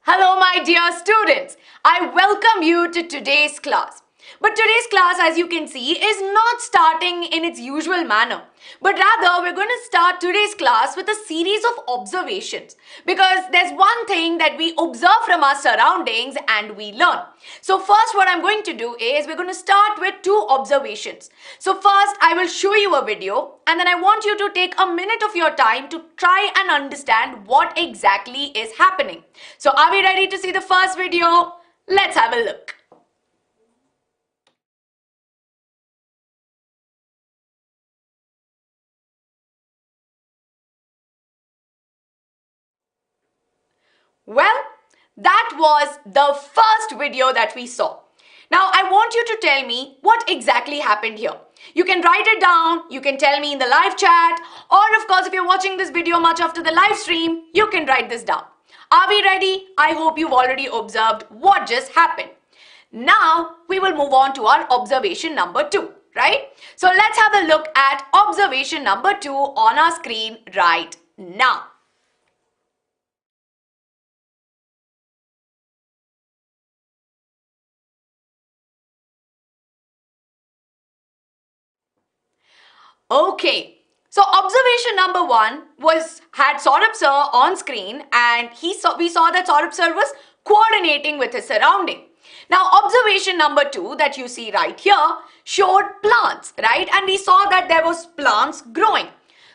Hello my dear students, I welcome you to today's class. But today's class, as you can see, is not starting in its usual manner. But rather, we're going to start today's class with a series of observations. Because there's one thing that we observe from our surroundings and we learn. So first, what I'm going to do is we're going to start with two observations. So first, I will show you a video and then I want you to take a minute of your time to try and understand what exactly is happening. So are we ready to see the first video? Let's have a look. Well, that was the first video that we saw. Now, I want you to tell me what exactly happened here. You can write it down, you can tell me in the live chat, or of course, if you're watching this video much after the live stream, you can write this down. Are we ready? I hope you've already observed what just happened. Now, we will move on to our observation number 2, right? So, let's have a look at observation number 2 on our screen right now. Okay, so observation number 1 had Saurabh sir on screen and we saw that Saurabh sir was coordinating with his surrounding. Now observation number 2 that you see right here showed plants, right? And we saw that there was plants growing.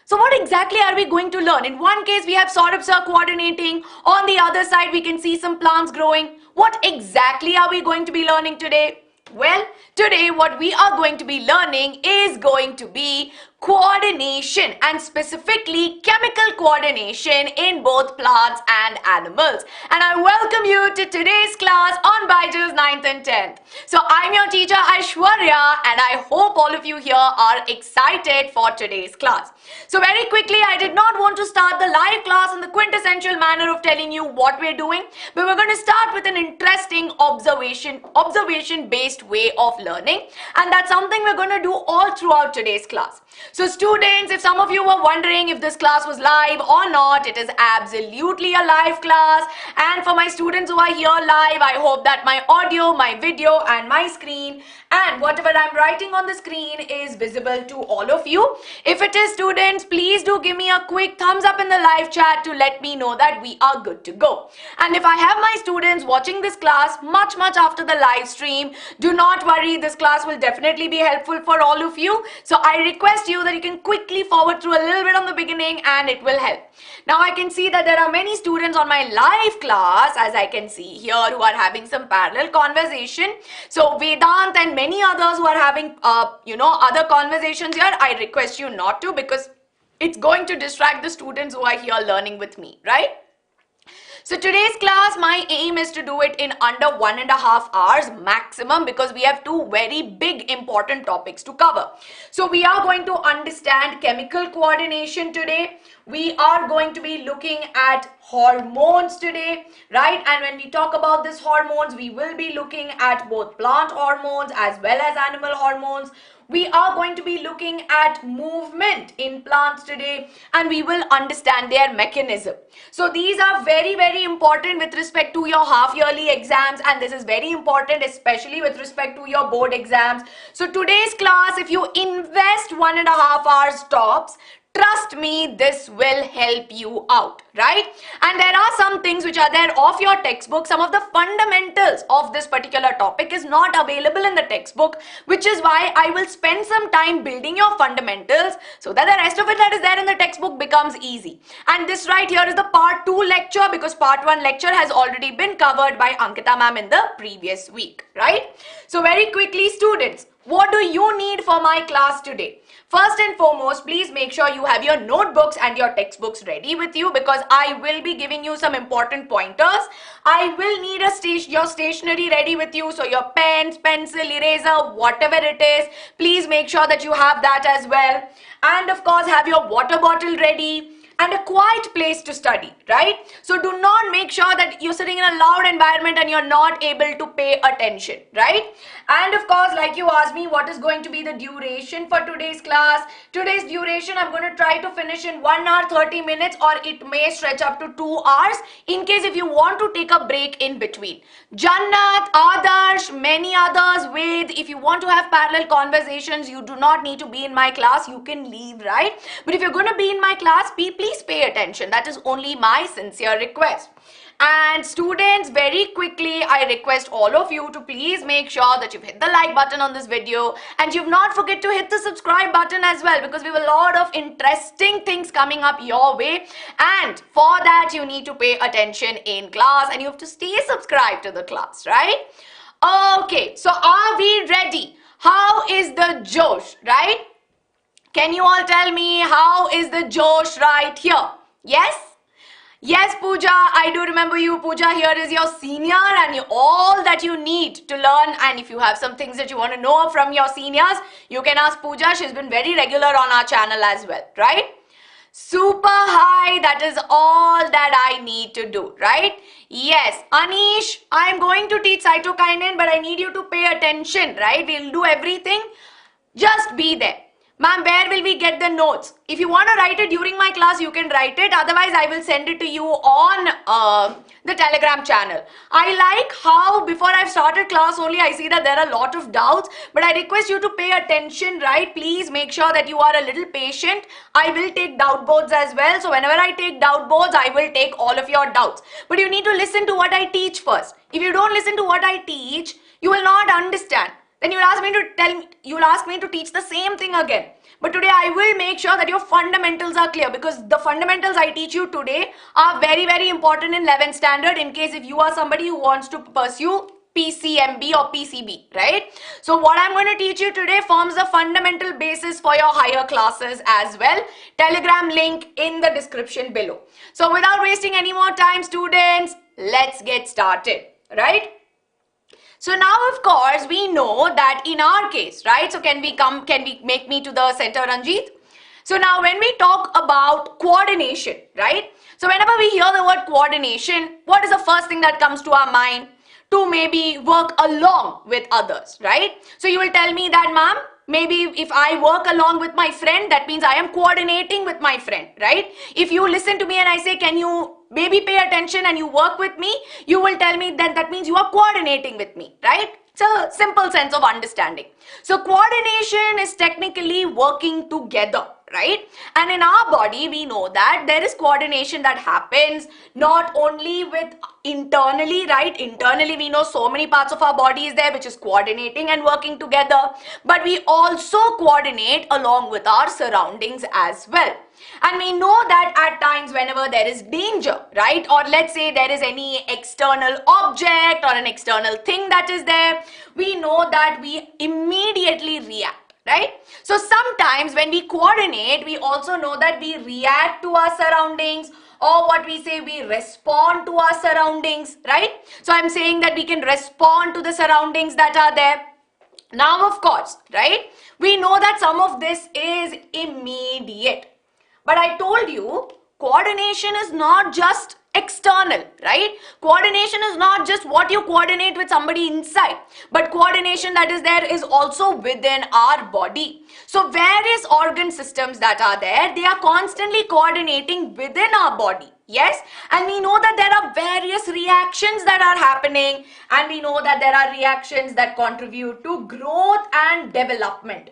So what exactly are we going to learn? In one case we have Saurabh sir coordinating, on the other side we can see some plants growing. What exactly are we going to be learning today? Well, today what we are going to be learning is going to be coordination and specifically chemical coordination in both plants and animals. And I welcome you to today's class on BYJU'S 9th and 10th. So I'm your teacher Aishwarya and I hope all of you here are excited for today's class. So very quickly, I did not want to start the live class in the quintessential manner of telling you what we're doing, but we're going to start with an interesting observation-based way of learning, and that's something we're going to do all throughout today's class. So students, if some of you were wondering if this class was live or not, it is absolutely a live class. And for my students who are here live, I hope that my audio, my video and my screen and whatever I'm writing on the screen is visible to all of you. If it is, students, please do give me a quick thumbs up in the live chat to let me know that we are good to go. And if I have my students watching this class much after the live stream, do not worry, this class will definitely be helpful for all of you. So I request you that you can quickly forward through a little bit on the beginning and it will help. Now I can see that there are many students on my live class, as I can see here, who are having some parallel conversation. So Vedant and many others who are having other conversations here, I request you not to, because it's going to distract the students who are here learning with me, right? So today's class, my aim is to do it in under 1.5 hours maximum, because we have two very big important topics to cover. So we are going to understand chemical coordination today. We are going to be looking at hormones today, right? And when we talk about these hormones, we will be looking at both plant hormones as well as animal hormones. We are going to be looking at movement in plants today and we will understand their mechanism. So these are very important with respect to your half-yearly exams, and this is very important especially with respect to your board exams. So today's class, if you invest 1.5 hours tops, trust me, this will help you out, right? And there are some things which are there of your textbook. Some of the fundamentals of this particular topic is not available in the textbook, which is why I will spend some time building your fundamentals so that the rest of it that is there in the textbook becomes easy. And this right here is the part 2 lecture, because part 1 lecture has already been covered by Ankita ma'am in the previous week, right? So very quickly, students, what do you need for my class today? First and foremost, please make sure you have your notebooks and your textbooks ready with you, because I will be giving you some important pointers. I will need your stationery ready with you. So your pens, pencil, eraser, whatever it is, please make sure that you have that as well. And of course, have your water bottle ready and a quiet place to study, right? So do not make sure that you're sitting in a loud environment and you're not able to pay attention, right? And of course, like you asked me, what is going to be the duration for today's class? Today's duration I'm going to try to finish in 1 hour 30 minutes, or it may stretch up to 2 hours in case if you want to take a break in between. Jannat, Adarsh, many others, Ved, if you want to have parallel conversations, you do not need to be in my class. You can leave, right? But if you're going to be in my class, please pay attention. That is only my sincere request. And students, very quickly, I request all of you to please make sure that you've hit the like button on this video, and you've not forget to hit the subscribe button as well, because we have a lot of interesting things coming up your way, and for that you need to pay attention in class and you have to stay subscribed to the class, right? Okay, so are we ready? How is the Josh, right? Can you all tell me how is the Josh right here? Yes? Yes, Pooja, I do remember you. Pooja here is your senior, and all that you need to learn, and if you have some things that you want to know from your seniors, you can ask Pooja. She's been very regular on our channel as well, right? Super high, that is all that I need to do, right? Yes, Anish, I am going to teach cytokinin, but I need you to pay attention, right? We'll do everything. Just be there. Ma'am, where will we get the notes? If you want to write it during my class, you can write it. Otherwise, I will send it to you on the Telegram channel. I like how before I've started class only, I see that there are a lot of doubts. But I request you to pay attention, right? Please make sure that you are a little patient. I will take doubt boards as well. So whenever I take doubt boards, I will take all of your doubts. But you need to listen to what I teach first. If you don't listen to what I teach, you will not understand. Then you'll ask me to teach the same thing again. But today I will make sure that your fundamentals are clear, because the fundamentals I teach you today are very, very important in 11th standard in case if you are somebody who wants to pursue PCMB or PCB, right? So what I'm going to teach you today forms the fundamental basis for your higher classes as well. Telegram link in the description below. So without wasting any more time, students, let's get started, right? So now, of course, we know that in our case, right? So can we make me to the center, Ranjit? So now when we talk about coordination, right? So whenever we hear the word coordination, what is the first thing that comes to our mind? To maybe work along with others, right? So you will tell me that, ma'am, maybe if I work along with my friend, that means I am coordinating with my friend, right? If you listen to me and I say, can you maybe pay attention and you work with me, you will tell me that means you are coordinating with me, right? It's a simple sense of understanding. So coordination is technically working together, right? And in our body, we know that there is coordination that happens not only with internally, right? Internally, we know so many parts of our body is there which is coordinating and working together, but we also coordinate along with our surroundings as well. And we know that at times whenever there is danger, right? Or let's say there is any external object or an external thing that is there, we know that we immediately react, right? So sometimes when we coordinate, we also know that we react to our surroundings, or what we say, we respond to our surroundings, right? So I'm saying that we can respond to the surroundings that are there. Now, of course, right? We know that some of this is immediate. But I told you, coordination is not just external, right? Coordination is not just what you coordinate with somebody inside, but coordination that is there is also within our body. So various organ systems that are there, they are constantly coordinating within our body. Yes, and we know that there are various reactions that are happening, and we know that there are reactions that contribute to growth and development.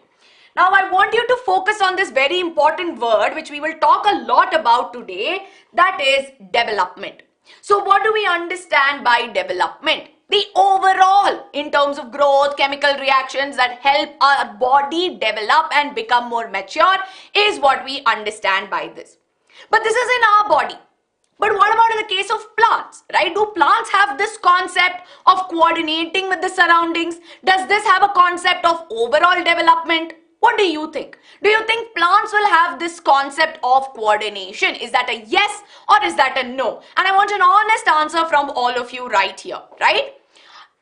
Now, I want you to focus on this very important word which we will talk a lot about today, that is development. So what do we understand by development? The overall in terms of growth, chemical reactions that help our body develop and become more mature is what we understand by this. But this is in our body. But what about in the case of plants, right? Do plants have this concept of coordinating with the surroundings? Does this have a concept of overall development? What do you think? Do you think plants will have this concept of coordination? Is that a yes or is that a no? And I want an honest answer from all of you right here, right?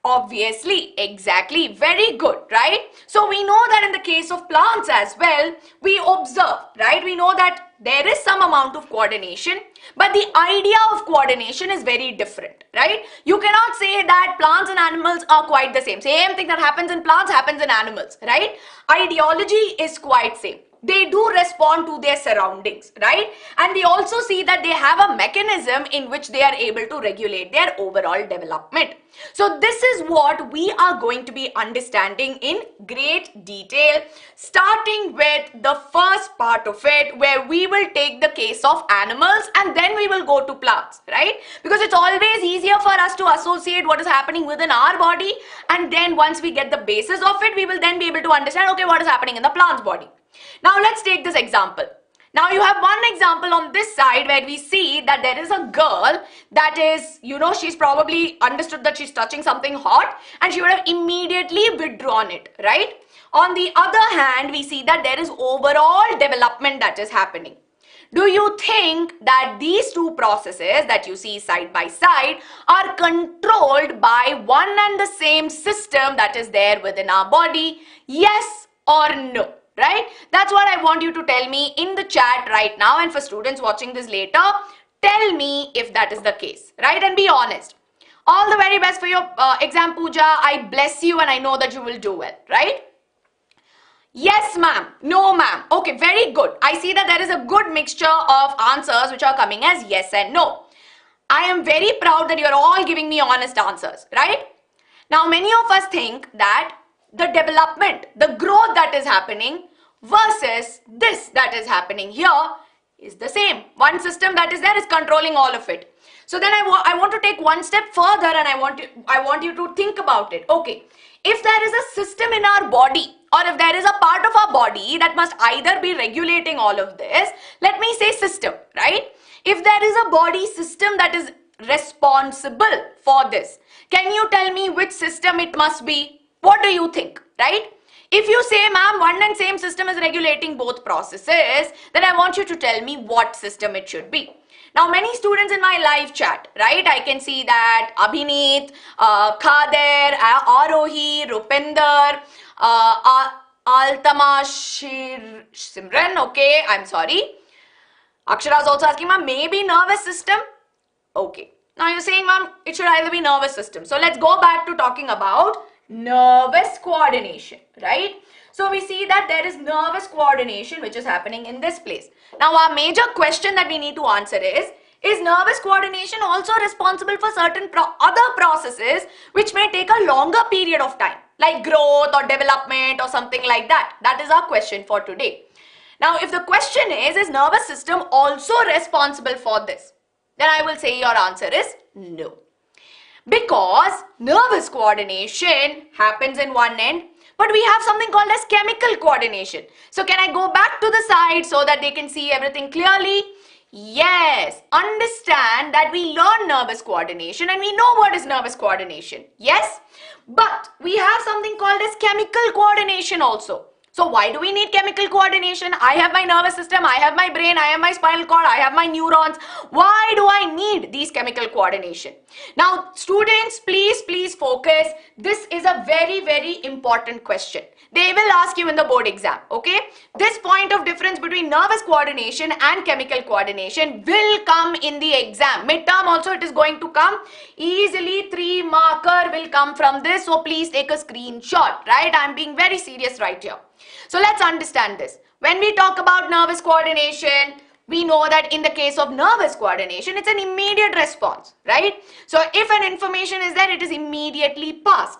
Obviously, exactly, very good, right? So we know that in the case of plants as well, we observe, right? We know that there is some amount of coordination, but the idea of coordination is very different, right? You cannot say that plants and animals are quite the same. Same thing that happens in plants happens in animals, right? Ideology is quite same. they do respond to their surroundings, right? And we also see that they have a mechanism in which they are able to regulate their overall development. So this is what we are going to be understanding in great detail, starting with the first part of it, where we will take the case of animals and then we will go to plants, right? Because it's always easier for us to associate what is happening within our body, and then once we get the basis of it, we will then be able to understand, okay, what is happening in the plant's body. Now let's take this example. Now you have one example on this side where we see that there is a girl that is, she's probably understood that she's touching something hot and she would have immediately withdrawn it, right? On the other hand, we see that there is overall development that is happening. Do you think that these two processes that you see side by side are controlled by one and the same system that is there within our body? Yes or no? Right? That's what I want you to tell me in the chat right now, and for students watching this later, tell me if that is the case, right? And be honest. All the very best for your exam, Pooja. I bless you and I know that you will do well, right? Yes, ma'am. No, ma'am. Okay, very good. I see that there is a good mixture of answers which are coming as yes and no. I am very proud that you are all giving me honest answers, right? Now, many of us think that the development, the growth that is happening versus this that is happening here is the same. One system that is there is controlling all of it. So then I want to take one step further and I want you to think about it. Okay, if there is a system in our body, or if there is a part of our body that must either be regulating all of this, let me say system, right? If there is a body system that is responsible for this, can you tell me which system it must be? What do you think, right? If you say, ma'am, one and same system is regulating both processes, then I want you to tell me what system it should be. Now, many students in my live chat, right? I can see that Abhineet, Khader, Arohi, Rupinder, Altama, Simran, okay, I'm sorry. Akshara is also asking, ma'am, maybe nervous system? Okay. Now, you're saying, ma'am, it should either be nervous system. So, let's go back to talking about nervous coordination, right? So we see that there is nervous coordination which is happening in this place. Now our major question that we need to answer is nervous coordination also responsible for certain other processes which may take a longer period of time, like growth or development or something like that? That is our question for today. Now if the question is nervous system also responsible for this? Then I will say your answer is no. Because nervous coordination happens in one end, but we have something called as chemical coordination. So can I go back to the side so that they can see everything clearly? Yes, understand that we learn nervous coordination and we know what is nervous coordination. Yes, but we have something called as chemical coordination also. So why do we need chemical coordination? I have my nervous system, I have my brain, I have my spinal cord, I have my neurons. Why do I need these chemical coordination? Now students, please focus. This is a very important question. They will ask you in the board exam, okay? This point of difference between nervous coordination and chemical coordination will come in the exam. Midterm also it is going to come. Easily 3 marker will come from this. So please take a screenshot, right? I'm being very serious right here. So let's understand this. When we talk about nervous coordination, we know that in the case of nervous coordination, it's an immediate response, right? So if an information is there, it is immediately passed.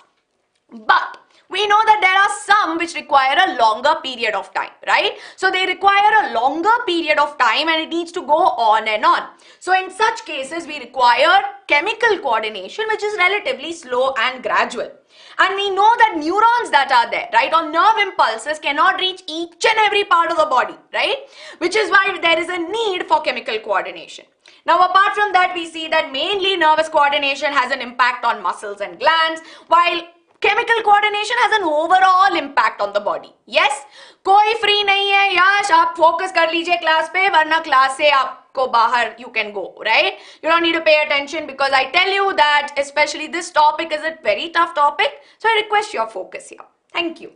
But we know that there are some which require a longer period of time, right? So they require a longer period of time and it needs to go on and on. So in such cases, we require chemical coordination, which is relatively slow and gradual. And we know that neurons that are there, right, or nerve impulses cannot reach each and every part of the body, right? Which is why there is a need for chemical coordination. Now, apart from that, we see that mainly nervous coordination has an impact on muscles and glands, while chemical coordination has an overall impact on the body. Yes, कोई free नहीं है यश, आप focus कर लीजिए class पे, वरना class से आपको बाहर you can go, right? You don't need to pay attention because I tell you that especially this topic is a very tough topic. So I request your focus here. Thank you.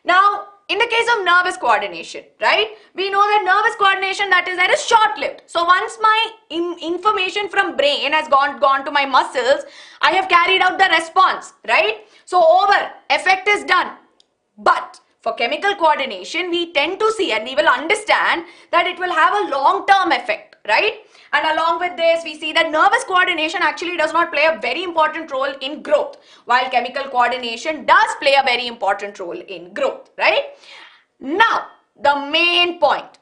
Now, in the case of nervous coordination, right, we know that nervous coordination that is there is short-lived. So once my information from brain has gone to my muscles, I have carried out the response, right? So over, effect is done. But for chemical coordination, we tend to see and we will understand that it will have a long-term effect, right? And along with this, we see that nervous coordination actually does not play a very important role in growth, while chemical coordination does play a very important role in growth, right? Now, the main point.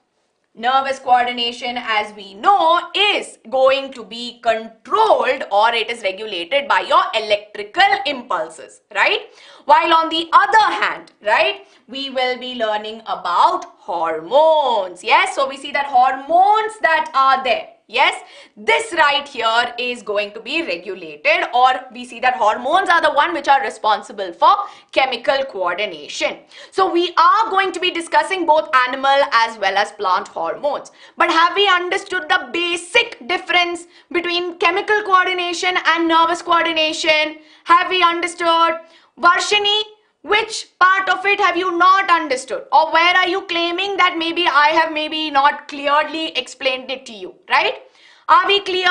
Nervous coordination, as we know, is going to be controlled or it is regulated by your electrical impulses, right? While on the other hand, right, we will be learning about hormones. Yes, so we see that hormones that are there. Yes, this right here is going to be regulated, or we see that hormones are the one which are responsible for chemical coordination. So we are going to be discussing both animal as well as plant hormones. But have we understood the basic difference between chemical coordination and nervous coordination? Have we understood? Varshini, which part of it have you not understood, or where are you claiming that maybe I have not clearly explained it to you, right? Are we clear?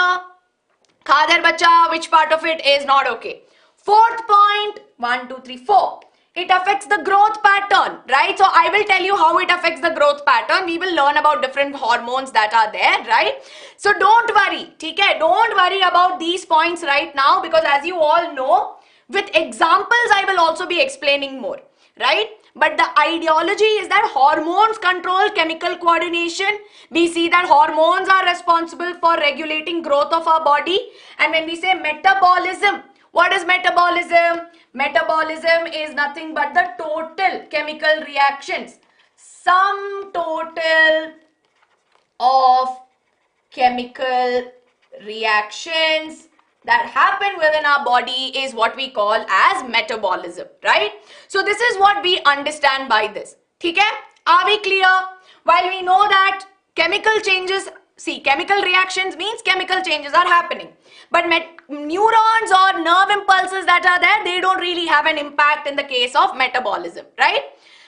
Khader bacha, which part of it is not okay? Fourth point, 1, 2, 3, 4. It affects the growth pattern, right? So I will tell you how it affects the growth pattern. We will learn about different hormones that are there, right? So don't worry, okay? Don't worry about these points right now, because as you all know, with examples, I will also be explaining more, right? But the ideology is that hormones control chemical coordination. We see that hormones are responsible for regulating growth of our body. And when we say metabolism, what is metabolism? Metabolism is nothing but the total chemical reactions. Sum total of chemical reactions that happen within our body is what we call as metabolism, right? So this is what we understand by this. Okay? Are we clear? While we know that chemical changes, see, chemical reactions means chemical changes are happening. But neurons or nerve impulses that are there, they don't really have an impact in the case of metabolism, right?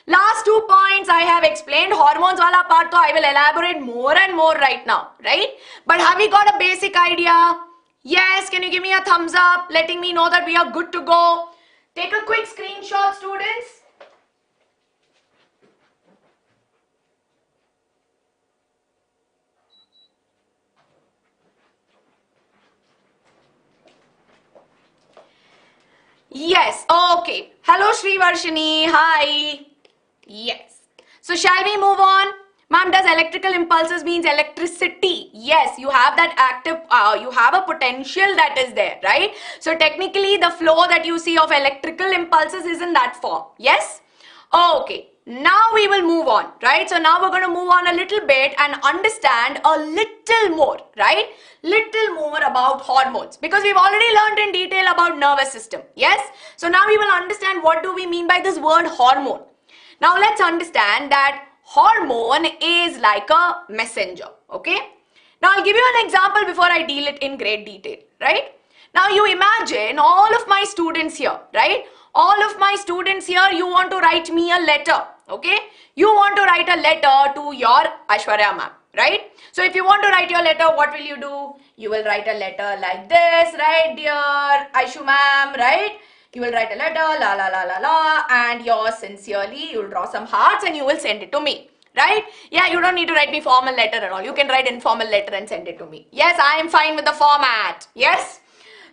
Last 2 points I have explained. Hormones wala part to I will elaborate more and more right now, right? But have we got a basic idea? Yes, can you give me a thumbs up, letting me know that we are good to go? Take a quick screenshot, students. Yes, okay. Hello, Shri Varshini. Hi. Yes. So shall we move on? Ma'am, does electrical impulses means electricity? Yes, you have that active, you have a potential that is there, right? So technically the flow that you see of electrical impulses is in that form. Yes? Okay. Now we will move on, right? So now we're going to move on a little bit and understand a little more, right? Little more about hormones, because we've already learned in detail about nervous system. Yes? So now we will understand what do we mean by this word hormone. Now let's understand that hormone is like a messenger, okay? Now I'll give you an example before I deal it in great detail, right? Now you imagine all of my students here, right? All of my students here, you want to write me a letter, okay? You want to write a letter to your Aishwarya ma'am, right? So if you want to write your letter, what will you do? You will write a letter like this, right, dear Aishu ma'am, right? You will write a letter, la la la la la, and yours sincerely, you will draw some hearts and you will send it to me, right? Yeah, you don't need to write me formal letter at all. You can write informal letter and send it to me. Yes, I am fine with the format. Yes.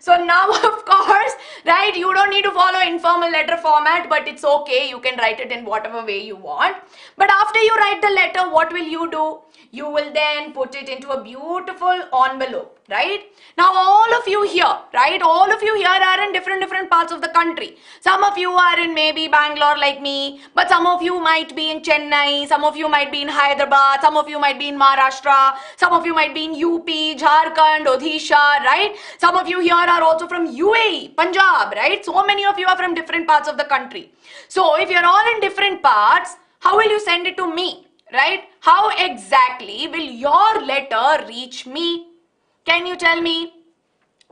So now, of course, right, you don't need to follow informal letter format, but it's okay. You can write it in whatever way you want. But after you write the letter, what will you do? You will then put it into a beautiful envelope, right? Now, all of you here, right, all of you here are in different parts of the country. Some of you are in maybe Bangalore like me, but some of you might be in Chennai, some of you might be in Hyderabad, some of you might be in Maharashtra, some of you might be in UP, Jharkhand, Odisha, right? Some of you here are also from UAE, Punjab, right? So many of you are from different parts of the country. So if you're all in different parts, how will you send it to me? Right? How exactly will your letter reach me? Can you tell me?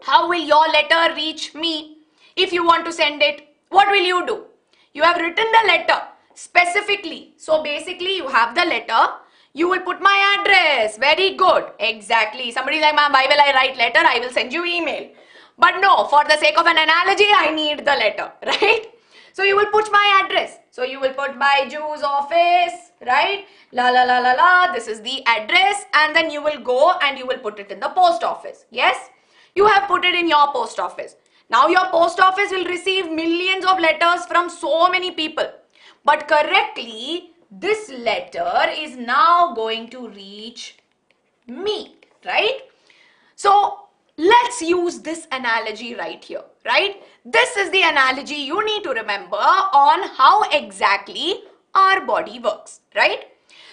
How will your letter reach me? If you want to send it, what will you do? You have written the letter specifically. So basically you have the letter. You will put my address. Very good. Exactly. Somebody is like, ma'am, why will I write letter? I will send you email. But no, for the sake of an analogy, I need the letter. Right? So you will put my address. So you will put BYJU'S office, right? La la la la la. This is the address, and then you will go and you will put it in the post office. Yes? You have put it in your post office. Now your post office will receive millions of letters from so many people. But correctly, this letter is now going to reach me, right? So let's use this analogy right here, right? This is the analogy you need to remember on how exactly our body works, right?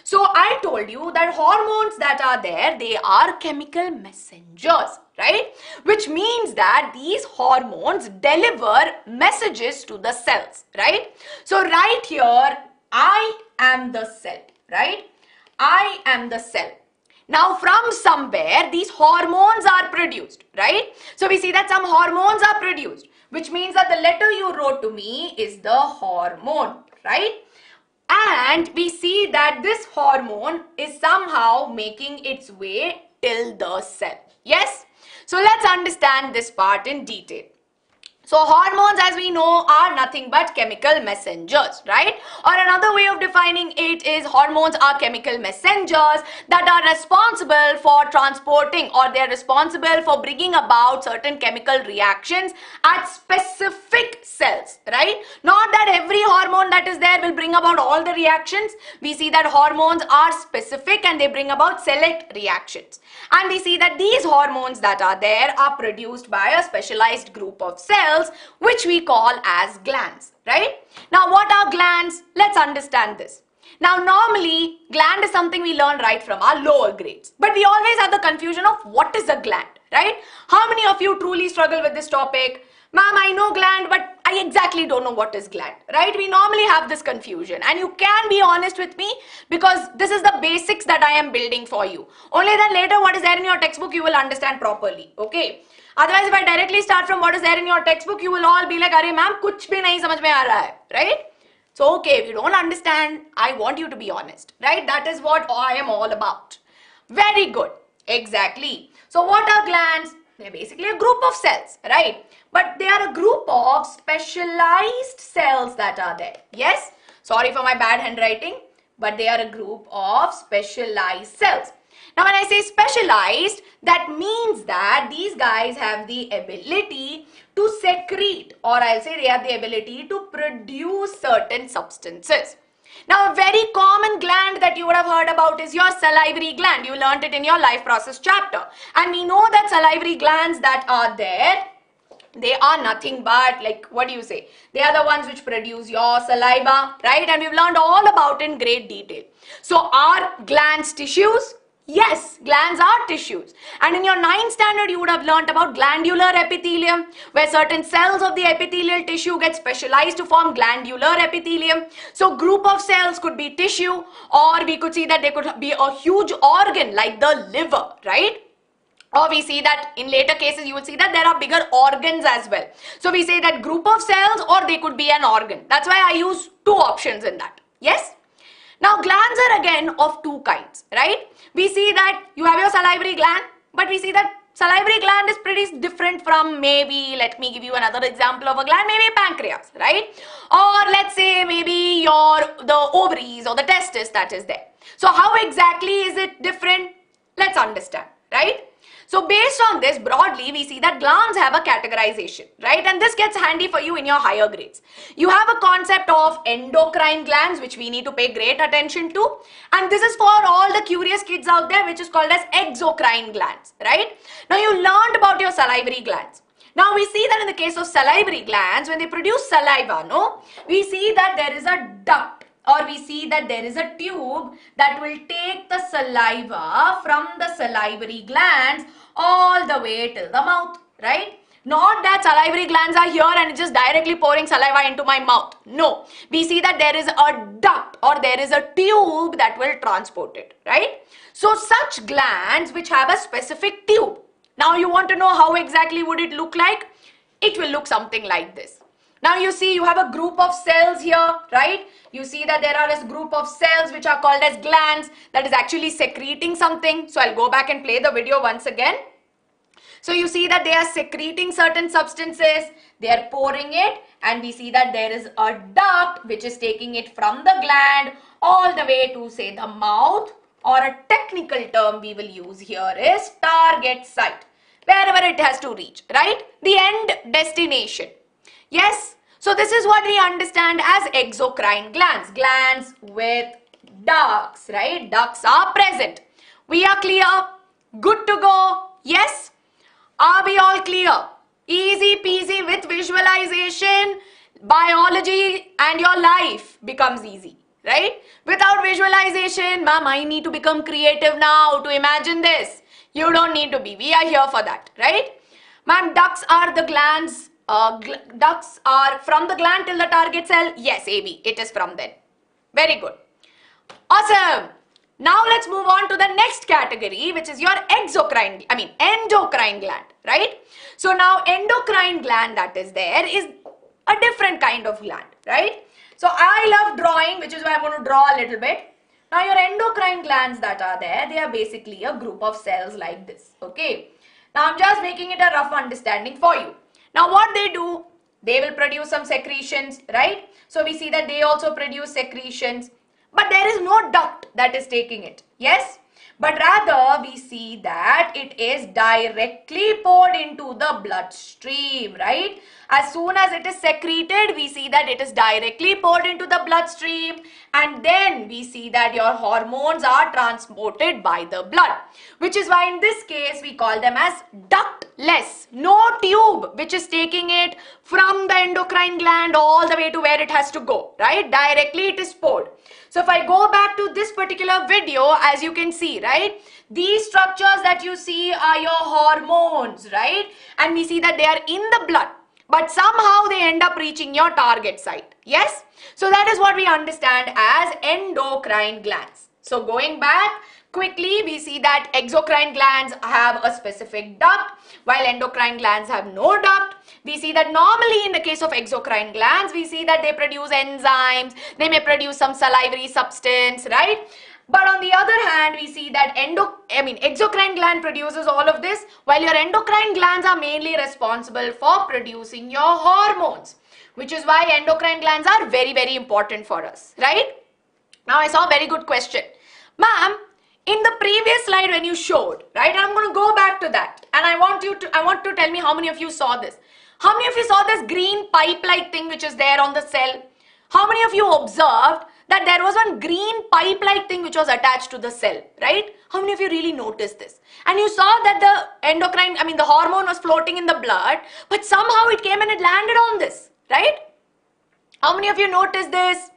So I told you that hormones that are there, they are chemical messengers, right? Which means that these hormones deliver messages to the cells, right? So right here, I am the cell, right? I am the cell. Now from somewhere these hormones are produced, right? So we see that some hormones are produced, which means that the letter you wrote to me is the hormone, right? And we see that this hormone is somehow making its way till the cell. Yes? So let's understand this part in detail. So hormones, as we know, are nothing but chemical messengers, right? Or another way of defining it is hormones are chemical messengers that are responsible for transporting, or they are responsible for bringing about certain chemical reactions at specific cells, right? Not that every hormone that is there will bring about all the reactions. We see that hormones are specific and they bring about select reactions. And we see that these hormones that are there are produced by a specialized group of cells, which we call as glands, right? Now what are glands? Let's understand this. Now normally gland is something we learn right from our lower grades, but we always have the confusion of what is a gland, right? How many of you truly struggle with this topic? Ma'am, I know gland, but I exactly don't know what is gland, right? We normally have this confusion, and you can be honest with me because this is the basics that I am building for you. Only then later what is there in your textbook you will understand properly, okay? Otherwise, if I directly start from what is there in your textbook, you will all be like, "Arey ma'am, kuch bhi nahi samajh mein aa raha hai," right? So, okay, if you don't understand, I want you to be honest, right? That is what I am all about. Very good. Exactly. So, what are glands? They're basically a group of cells, right? But they are a group of specialized cells that are there. Yes? Sorry for my bad handwriting, but they are a group of specialized cells. Now, when I say specialized, that means that these guys have the ability to secrete, or I'll say they have the ability to produce certain substances. Now, a very common gland that you would have heard about is your salivary gland. You learnt it in your life process chapter. And we know that salivary glands that are there, they are nothing but, like, what do you say? They are the ones which produce your saliva, right? And we've learned all about it in great detail. So, are glands tissues? Yes, glands are tissues. And in your 9th standard, you would have learnt about glandular epithelium, where certain cells of the epithelial tissue get specialized to form glandular epithelium. So group of cells could be tissue, or we could see that they could be a huge organ like the liver, right? Or we see that in later cases, you will see that there are bigger organs as well. So we say that group of cells, or they could be an organ. That's why I use two options in that. Yes? Now, glands are again of two kinds, right? We see that you have your salivary gland, but we see that salivary gland is pretty different from, maybe, let me give you another example of a gland, maybe pancreas, right? Or let's say maybe the ovaries or the testis that is there. So how exactly is it different? Let's understand, right? So based on this, broadly, we see that glands have a categorization, right? And this gets handy for you in your higher grades. You have a concept of endocrine glands, which we need to pay great attention to. And this is for all the curious kids out there, which is called as exocrine glands, right? Now, you learned about your salivary glands. Now, we see that in the case of salivary glands, when they produce saliva, no, we see that there is a duct, or we see that there is a tube that will take the saliva from the salivary glands all the way till the mouth, right? Not that salivary glands are here and it's just directly pouring saliva into my mouth. No, we see that there is a duct, or there is a tube that will transport it, right? So such glands which have a specific tube. Now you want to know how exactly would it look like? It will look something like this. Now you see you have a group of cells here, right? You see that there are this group of cells which are called as glands that is actually secreting something. So I'll go back and play the video once again. So you see that they are secreting certain substances, they are pouring it, and we see that there is a duct which is taking it from the gland all the way to, say, the mouth, or a technical term we will use here is target site, wherever it has to reach, right? The end destination. Yes, so this is what we understand as exocrine glands, glands with ducts, right? Ducts are present. We are clear? Good to go? Yes? Are we all clear? Easy peasy with visualization, biology and your life becomes easy, right? Without visualization, ma'am, I need to become creative now to imagine this. You don't need to be. We are here for that, right? Ma'am, ducts are the glands. Ducts are from the gland till the target cell. Yes, AB, it is from then. Very good. Awesome. Now let's move on to the next category, which is your endocrine gland, right? So now endocrine gland that is there is a different kind of gland, right? So I love drawing, which is why I'm going to draw a little bit. Now your endocrine glands that are there, they are basically a group of cells like this, okay? Now I'm just making it a rough understanding for you. Now what they do, they will produce some secretions, right? So we see that they also produce secretions. But there is no duct that is taking it. Yes? But rather we see that it is directly poured into the bloodstream, right? As soon as it is secreted, we see that it is directly poured into the bloodstream, and then we see that your hormones are transported by the blood, which is why in this case we call them as ductless. No tube which is taking it from the endocrine gland all the way to where it has to go, right? Directly it is poured. So if I go back to this particular video, as you can see, right, these structures that you see are your hormones, right? And we see that they are in the blood, but somehow they end up reaching your target site. Yes? So that is what we understand as endocrine glands. So going back quickly, we see that exocrine glands have a specific duct, while endocrine glands have no duct. We see that normally in the case of exocrine glands, we see that they produce enzymes, they may produce some salivary substance, right? But on the other hand, we see that exocrine gland produces all of this, while your endocrine glands are mainly responsible for producing your hormones, which is why endocrine glands are very, very important for us, right? Now I saw a very good question. Ma'am, in the previous slide when you showed, right, I'm going to go back to that, and I want to tell me how many of you saw this. How many of you saw this green pipe-like thing which is there on the cell? How many of you observed that there was one green pipe-like thing which was attached to the cell, right? How many of you really noticed this? And you saw that the hormone was floating in the blood, but somehow it came and it landed on this, right? How many of you noticed this?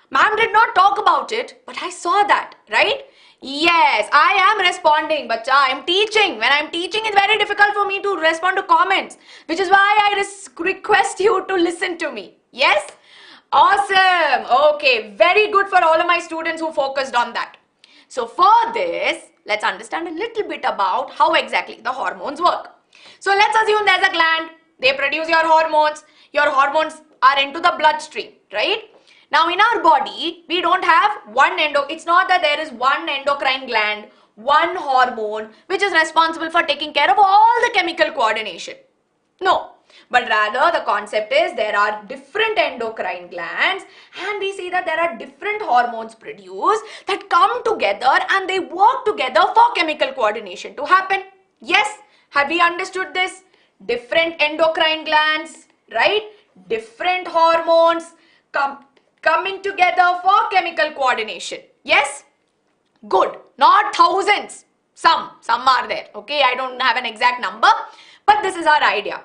Ma'am did not talk about it, but I saw that, right? Yes, I am responding, bacha. I am teaching. When I am teaching, it's very difficult for me to respond to comments, which is why I request you to listen to me. Yes? Awesome. Okay, very good for all of my students who focused on that. So for this, let's understand a little bit about how exactly the hormones work. So let's assume there's a gland. They produce your hormones. Your hormones are into the bloodstream, right? Now in our body, we don't have it's not that there is one endocrine gland, one hormone, which is responsible for taking care of all the chemical coordination. No, but rather the concept is there are different endocrine glands, and we see that there are different hormones produced that come together and they work together for chemical coordination to happen. Yes, have we understood this? Different endocrine glands, right? Different hormones coming together for chemical coordination. Yes? Good. Not thousands. Some are there. Okay, I don't have an exact number, but this is our idea.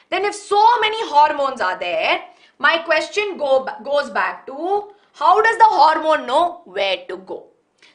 Then if so many hormones are there, my question goes back to how does the hormone know where to go?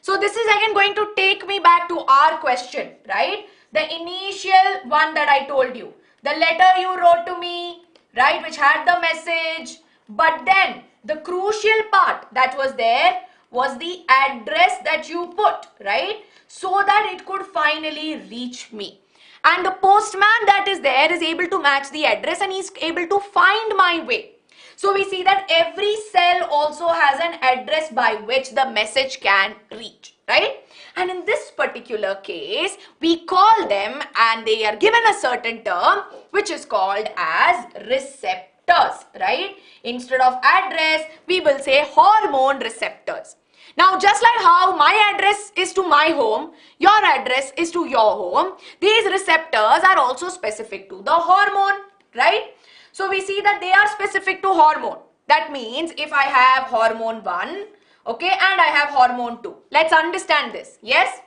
So this is again going to take me back to our question, right? The initial one that I told you. The letter you wrote to me, right, which had the message, but then the crucial part that was there was the address that you put, right? So that it could finally reach me. And the postman that is there is able to match the address and he's able to find my way. So we see that every cell also has an address by which the message can reach, right? And in this particular case, we call them and they are given a certain term which is called as receptors. receptors, right? Instead of address, we will say hormone receptors. Now, just like how my address is to my home, your address is to your home, these receptors are also specific to the hormone, right? So, we see that they are specific to hormone. That means if I have hormone 1, okay, and I have hormone 2. Let's understand this. Yes,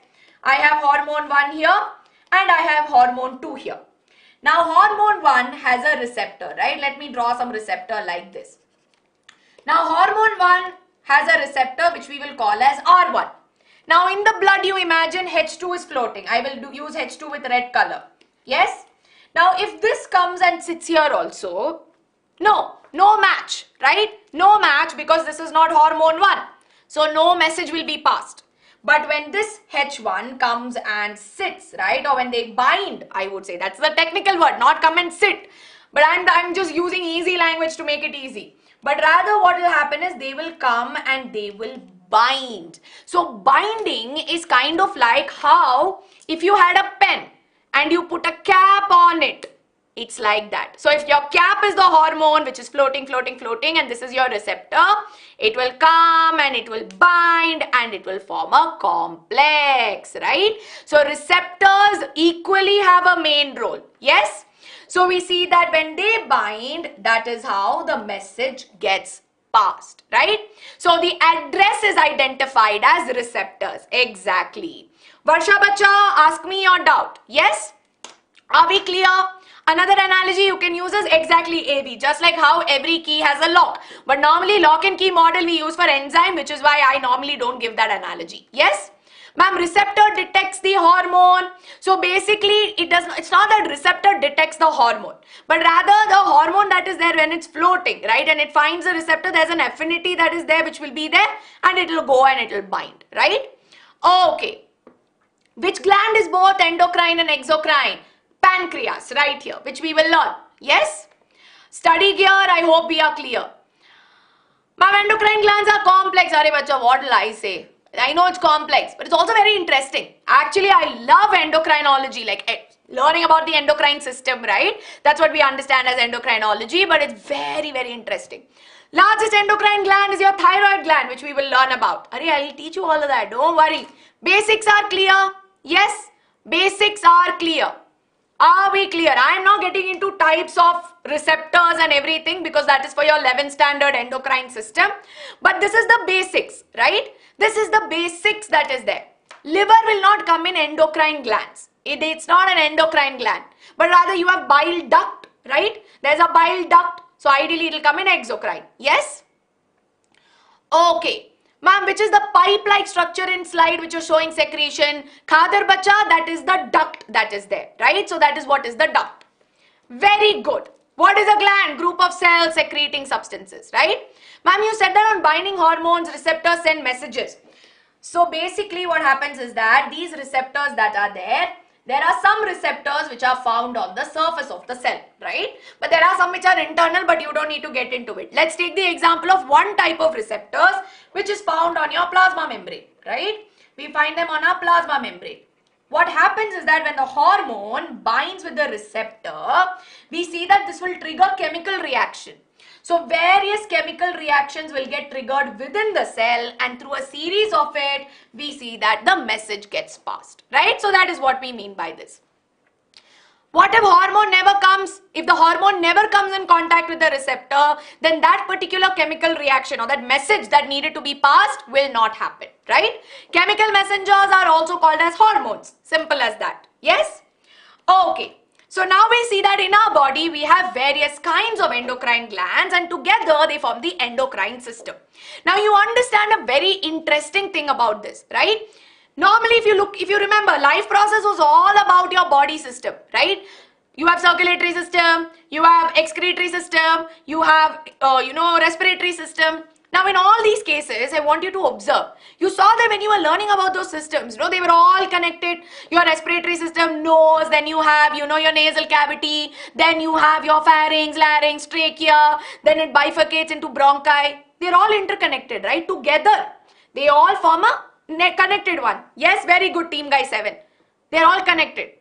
I have hormone 1 here and I have hormone 2 here. Now, hormone 1 has a receptor, right? Let me draw some receptor like this. Now, hormone 1 has a receptor which we will call as R1. Now, in the blood, you imagine H2 is floating. I will use H2 with red color. Yes? Now, if this comes and sits here also, no match, right? No match because this is not hormone 1. So, no message will be passed. But when this H1 comes and sits, right, or when they bind, I would say, that's the technical word, not come and sit. But I'm just using easy language to make it easy. But rather what will happen is they will come and they will bind. So binding is kind of like how if you had a pen and you put a cap on it. It's like that. So if your cap is the hormone which is floating and this is your receptor, it will come and it will bind and it will form a complex, right? So receptors equally have a main role. Yes? So we see that when they bind, that is how the message gets passed, right? So the address is identified as receptors. Exactly. Varsha Bacha, ask me your doubt. Yes? Are we clear? Another analogy you can use is exactly AB, just like how every key has a lock. But normally lock and key model we use for enzyme, which is why I normally don't give that analogy. Yes? Ma'am, receptor detects the hormone. So basically, it's not that receptor detects the hormone, but rather the hormone that is there when it's floating, right? And it finds the receptor, there's an affinity that is there which will be there and it will go and it will bind, right? Okay. Which gland is both endocrine and exocrine? Pancreas, right here, which we will learn. Yes? Study here, I hope we are clear. Ma'am, endocrine glands are complex. Arey bacha, what will I say? I know it's complex, but it's also very interesting. Actually, I love endocrinology, like learning about the endocrine system, right? That's what we understand as endocrinology, but it's very, very interesting. Largest endocrine gland is your thyroid gland, which we will learn about. Arey, I'll teach you all of that. Don't worry. Basics are clear. Yes, basics are clear. Are we clear? I am not getting into types of receptors and everything because that is for your 11th standard endocrine system. But this is the basics, right? This is the basics that is there. Liver will not come in endocrine glands. It's not an endocrine gland. But rather you have bile duct, right? There's a bile duct. So ideally it will come in exocrine. Yes? Okay. Ma'am, which is the pipe-like structure in slide which is showing secretion? Khadar bacha, that is the duct that is there, right? So that is what is the duct. Very good. What is a gland? Group of cells secreting substances, right? Ma'am, you said that on binding hormones, receptors send messages. So basically what happens is that these receptors that are there are some receptors which are found on the surface of the cell, right? But there are some which are internal, but you don't need to get into it. Let's take the example of one type of receptors which is found on your plasma membrane, right? We find them on our plasma membrane. What happens is that when the hormone binds with the receptor, we see that this will trigger chemical reaction. So various chemical reactions will get triggered within the cell and through a series of it, we see that the message gets passed, right? So that is what we mean by this. What if hormone never comes? If the hormone never comes in contact with the receptor, then that particular chemical reaction or that message that needed to be passed will not happen, right? Chemical messengers are also called as hormones. Simple as that. Yes? Okay. So now we see that in our body, we have various kinds of endocrine glands and together they form the endocrine system. Now you understand a very interesting thing about this, right? Normally if you remember, life process was all about your body system, right? You have circulatory system, you have excretory system, you have, respiratory system. Now in all these cases, I want you to observe. You saw that when you were learning about those systems, they were all connected. Your respiratory system, nose, then you have, your nasal cavity, then you have your pharynx, larynx, trachea, then it bifurcates into bronchi. They're all interconnected, right? Together, they all form a connected one. Yes, very good team guys 7. They're all connected.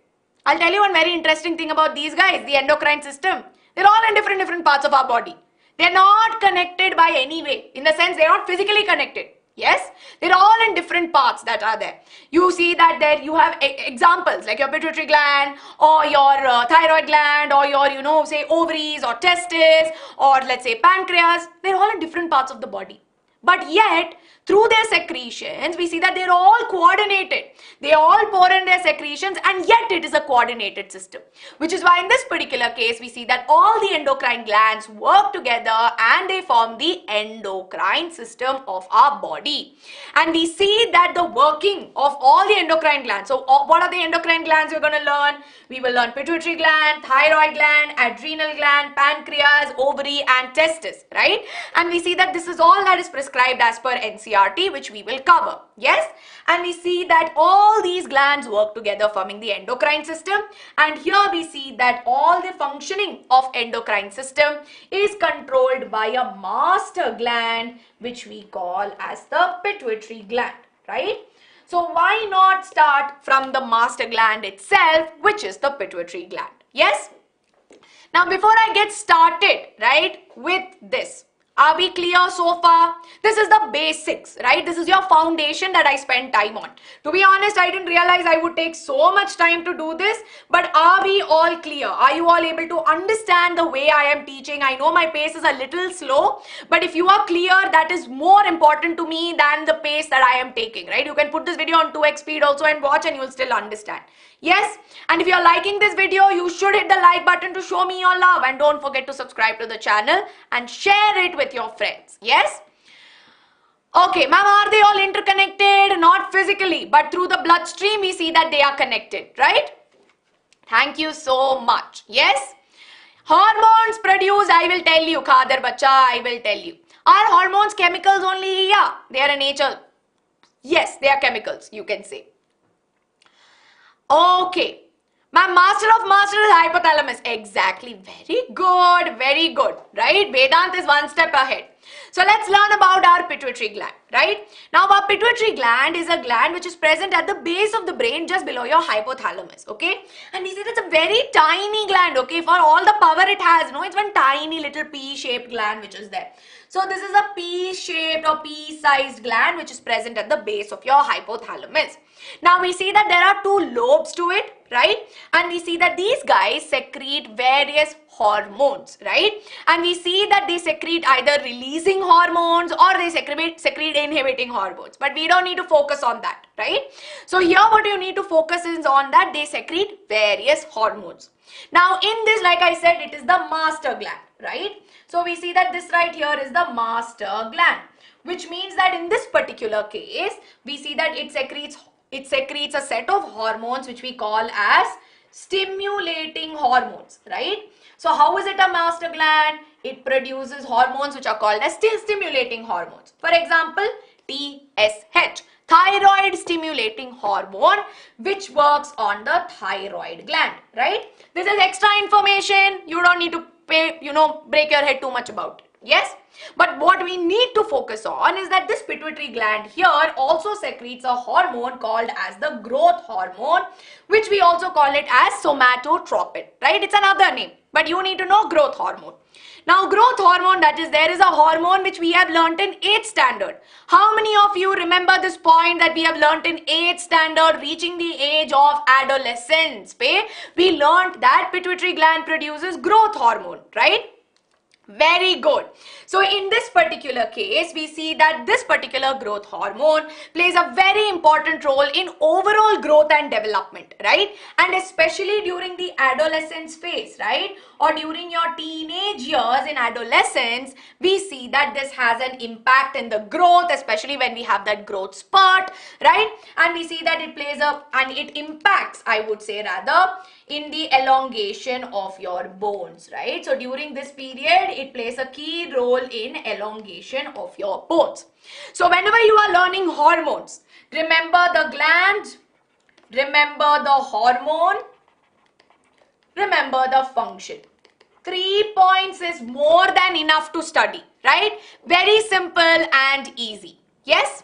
I'll tell you one very interesting thing about these guys, the endocrine system. They're all in different parts of our body. They're not connected by any way. In the sense, they're not physically connected. Yes, they're all in different parts that are there. You see that there you have examples like your pituitary gland or your thyroid gland or your, say ovaries or testes or let's say pancreas. They're all in different parts of the body. But yet, through their secretions, we see that they're all coordinated. They all pour in their secretions and yet it is a coordinated system. Which is why in this particular case, we see that all the endocrine glands work together and they form the endocrine system of our body. And we see that the working of all the endocrine glands. So what are the endocrine glands we're going to learn? We will learn pituitary gland, thyroid gland, adrenal gland, pancreas, ovary and testis, right? And we see that this is all that is prescribed as per NCERT, which we will cover. Yes? And we see that all these glands work together forming the endocrine system. And here we see that all the functioning of endocrine system is controlled by a master gland, which we call as the pituitary gland, right? So why not start from the master gland itself, which is the pituitary gland? Yes? Now before I get started, right, with this, are we clear so far? This is the basics, right? This is your foundation that I spent time on. To be honest, I didn't realize I would take so much time to do this, but are we all clear? Are you all able to understand the way I am teaching? I know my pace is a little slow, but if you are clear, that is more important to me than the pace that I am taking, right? You can put this video on 2x speed also and watch and you will still understand. Yes, and if you're liking this video, you should hit the like button to show me your love and don't forget to subscribe to the channel and share it with your friends. Yes? Okay, ma'am, are they all interconnected? Not physically, but through the bloodstream, we see that they are connected, right? Thank you so much. Yes? Hormones produced, I will tell you, Khadar Bacha, I will tell you. Are hormones chemicals only? Yeah, they are in nature. Yes, they are chemicals, you can say. Okay. My master of masters is hypothalamus. Exactly. Very good, right? Vedant is one step ahead. So let's learn about our pituitary gland, right? Now our pituitary gland is a gland which is present at the base of the brain just below your hypothalamus, okay? And we see that's a very tiny gland, okay? For all the power it has, no, it's one tiny little pea-shaped gland which is there. So this is a pea-shaped or pea-sized gland which is present at the base of your hypothalamus. Now we see that there are two lobes to it, right? And we see that these guys secrete various hormones, right? And we see that they secrete either releasing hormones or they secrete inhibiting hormones. But we don't need to focus on that, right? So here what you need to focus is on that they secrete various hormones. Now in this, like I said, it is the master gland, right? So we see that this right here is the master gland, which means that in this particular case, we see that it secretes a set of hormones which we call as stimulating hormones, right? So how is it a master gland? It produces hormones which are called as stimulating hormones. For example, TSH, thyroid stimulating hormone, which works on the thyroid gland, right? This is extra information. You don't need to break your head too much about it. Yes? But what we need to focus on is that this pituitary gland here also secretes a hormone called as the growth hormone, which we also call it as somatotropin, right? It's another name, but you need to know growth hormone. Now growth hormone, that is, there is a hormone which we have learnt in 8th standard. How many of you remember this point that we have learnt in 8th standard, reaching the age of adolescence? We learnt that pituitary gland produces growth hormone, right? Very good. So in this particular case, we see that this particular growth hormone plays a very important role in overall growth and development, right? And especially during the adolescence phase, right? Or during your teenage years in adolescence, we see that this has an impact in the growth, especially when we have that growth spurt, right? And we see that it impacts, I would say rather, in the elongation of your bones, right? So during this period, it plays a key role in elongation of your bones. So whenever you are learning hormones, remember the gland, remember the hormone, remember the function. 3 points is more than enough to study, right? Very simple and easy. Yes?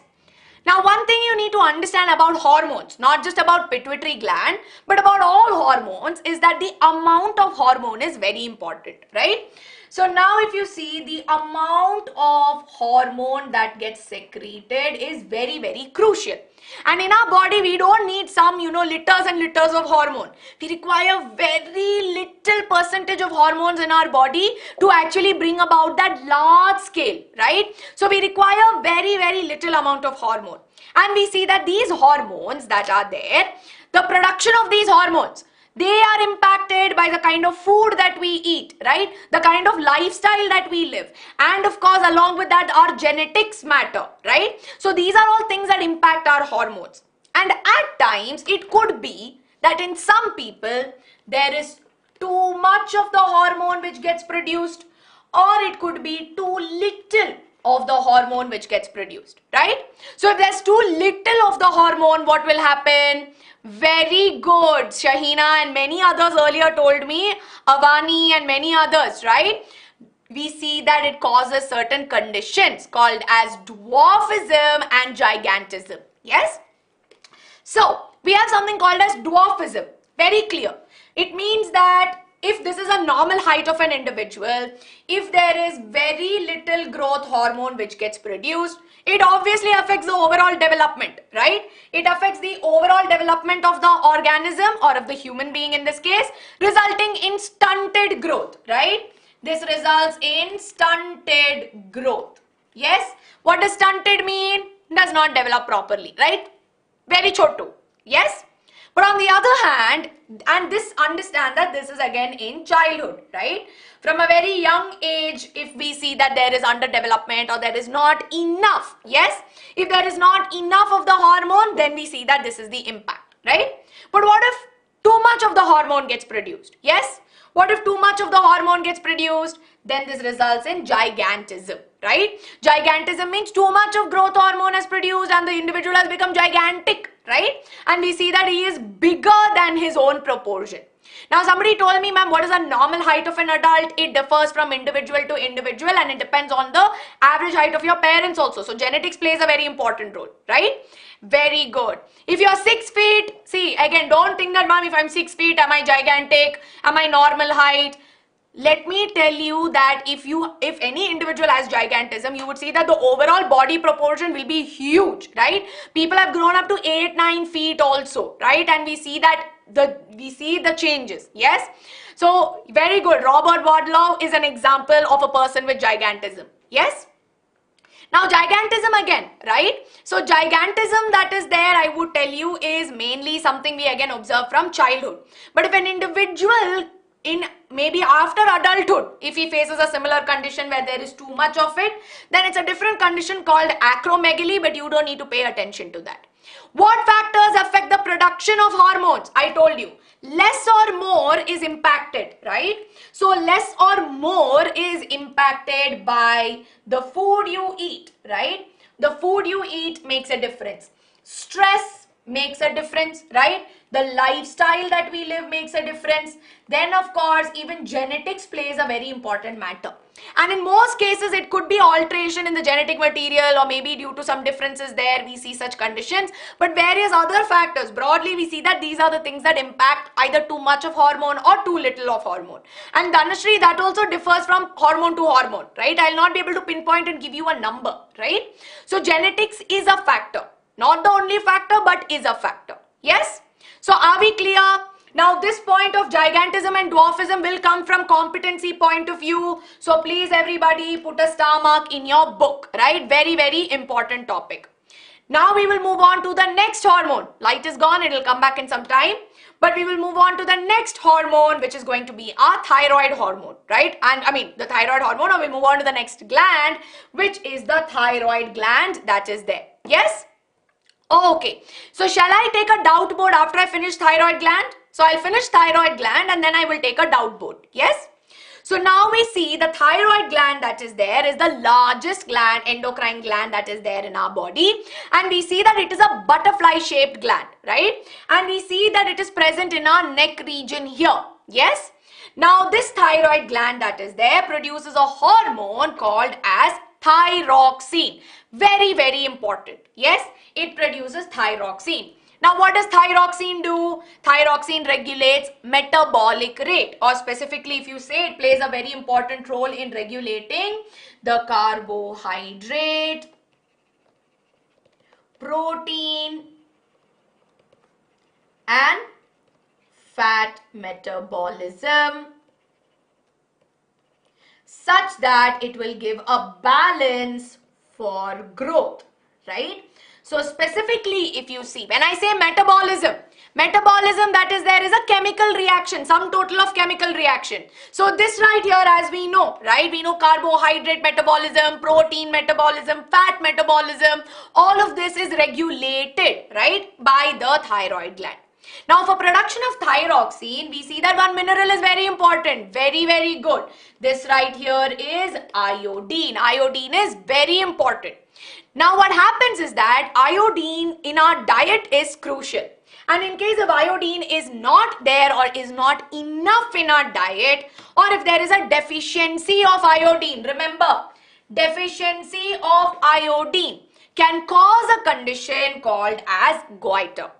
Now, one thing you need to understand about hormones, not just about pituitary gland, but about all hormones, is that the amount of hormone is very important, right? So now if you see, the amount of hormone that gets secreted is very, very crucial. And in our body, we don't need some, liters and liters of hormone. We require very little percentage of hormones in our body to actually bring about that large scale, right? So we require very, very little amount of hormone. And we see that these hormones that are there, the production of these hormones, they are impacted by the kind of food that we eat, right? The kind of lifestyle that we live. And of course, along with that, our genetics matter, right? So these are all things that impact our hormones. And at times, it could be that in some people, there is too much of the hormone which gets produced, or it could be too little of the hormone which gets produced, right? So if there's too little of the hormone, what will happen? Very good. Shahina and many others earlier told me, Avani and many others, right? We see that it causes certain conditions called as dwarfism and gigantism. Yes? So, we have something called as dwarfism. Very clear. It means that if this is a normal height of an individual, if there is very little growth hormone which gets produced, it obviously affects the overall development, right? It affects the overall development of the organism or of the human being in this case, resulting in stunted growth, right? This results in stunted growth. Yes? What does stunted mean? Does not develop properly, right? Very chotu. Yes? But on the other hand, and this understand that this is again in childhood, right? From a very young age, if we see that there is underdevelopment or there is not enough, yes? If there is not enough of the hormone, then we see that this is the impact, right? But what if too much of the hormone gets produced? Yes? What if too much of the hormone gets produced? Then this results in gigantism, right? Gigantism means too much of growth hormone is produced and the individual has become gigantic, right? And we see that he is bigger than his own proportion. Now somebody told me, ma'am, what is a normal height of an adult? It differs from individual to individual and it depends on the average height of your parents also. So genetics plays a very important role, right? Very good. If you are 6 feet, see, again, don't think that, ma'am, if I'm 6 feet, am I gigantic? Am I normal height? Let me tell you that if any individual has gigantism, you would see that the overall body proportion will be huge, right? People have grown up to 8-9 feet also, right? And we see that we see the changes. Yes? So very good. Robert Wadlow is an example of a person with gigantism. Yes? Now gigantism again, right? So gigantism that is there, I would tell you, is mainly something we again observe from childhood. But if an individual in maybe after adulthood, if he faces a similar condition where there is too much of it, then it's a different condition called acromegaly, but you don't need to pay attention to that. What factors affect the production of hormones? I told you, less or more is impacted, right? So less or more is impacted by the food you eat, right? The food you eat makes a difference. Stress makes a difference, right? The lifestyle that we live makes a difference. Then of course, even genetics plays a very important matter. And in most cases, it could be alteration in the genetic material or maybe due to some differences there, we see such conditions. But various other factors, broadly we see that these are the things that impact either too much of hormone or too little of hormone. And Dhanashree, that also differs from hormone to hormone, right? I'll not be able to pinpoint and give you a number, right? So genetics is a factor. Not the only factor, but is a factor. Yes? So are we clear? Now this point of gigantism and dwarfism will come from competency point of view. So please everybody put a star mark in your book, right? Very, very important topic. Now we will move on to the next hormone. Light is gone, it will come back in some time. But we will move on to the next hormone, which is going to be our thyroid hormone, right? And I mean the thyroid hormone, or we move on to the next gland, which is the thyroid gland that is there. Yes? Okay. So shall I take a doubt board after I finish thyroid gland? So I'll finish thyroid gland and then I will take a doubt board. Yes? So now we see the thyroid gland that is there is the largest gland, endocrine gland that is there in our body. And we see that it is a butterfly shaped gland, right? And we see that it is present in our neck region here. Yes? Now this thyroid gland that is there produces a hormone called as Thyroxine. Very, very important. Yes, it produces thyroxine. Now, what does thyroxine do? Thyroxine regulates metabolic rate, or specifically if you say it plays a very important role in regulating the carbohydrate, protein and fat metabolism, such that it will give a balance for growth, right? So specifically, if you see, when I say metabolism, that is, there is a chemical reaction, sum total of chemical reaction. So this right here, as we know, right? We know carbohydrate metabolism, protein metabolism, fat metabolism, all of this is regulated, right, by the thyroid gland. Now, for production of thyroxine, we see that one mineral is very important. Very, very good. This right here is iodine. Iodine is very important. Now, what happens is that iodine in our diet is crucial. And in case of iodine is not there or is not enough in our diet, or if there is a deficiency of iodine, remember, deficiency of iodine can cause a condition called as goiter.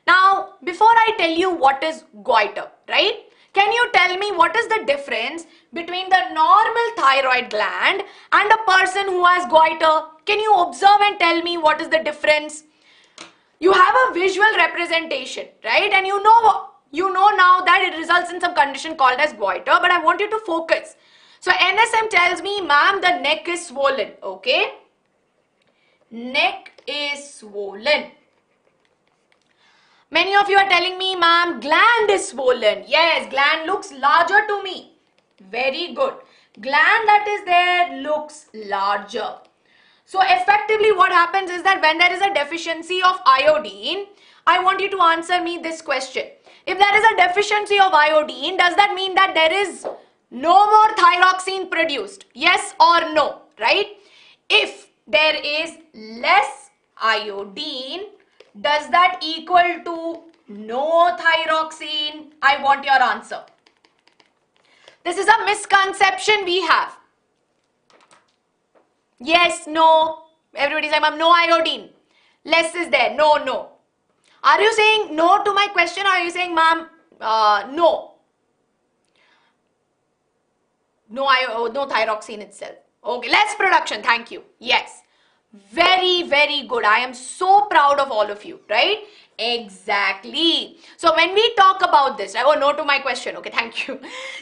Now, before I tell you what is goiter, right? Can you tell me what is the difference between the normal thyroid gland and a person who has goiter? Can you observe and tell me what is the difference? You have a visual representation, right? And you know now that it results in some condition called as goiter, but I want you to focus. So NSM tells me, ma'am, the neck is swollen, okay? Neck is swollen. Many of you are telling me, ma'am, gland is swollen. Yes, gland looks larger to me. Very good. Gland that is there looks larger. So effectively what happens is that when there is a deficiency of iodine, I want you to answer me this question. If there is a deficiency of iodine, does that mean that there is no more thyroxine produced? Yes or no, right? If there is less iodine, does that equal to no thyroxine? I want your answer. This is a misconception we have. Yes, no. Everybody saying, ma'am, no iodine. Less is there. No, no. Are you saying no to my question, or are you saying, ma'am, no? No thyroxine itself. Okay, less production. Thank you. Yes. Very, very good. I am so proud of all of you, right? Exactly. So when we talk about this, I go no to my question. Okay, thank you.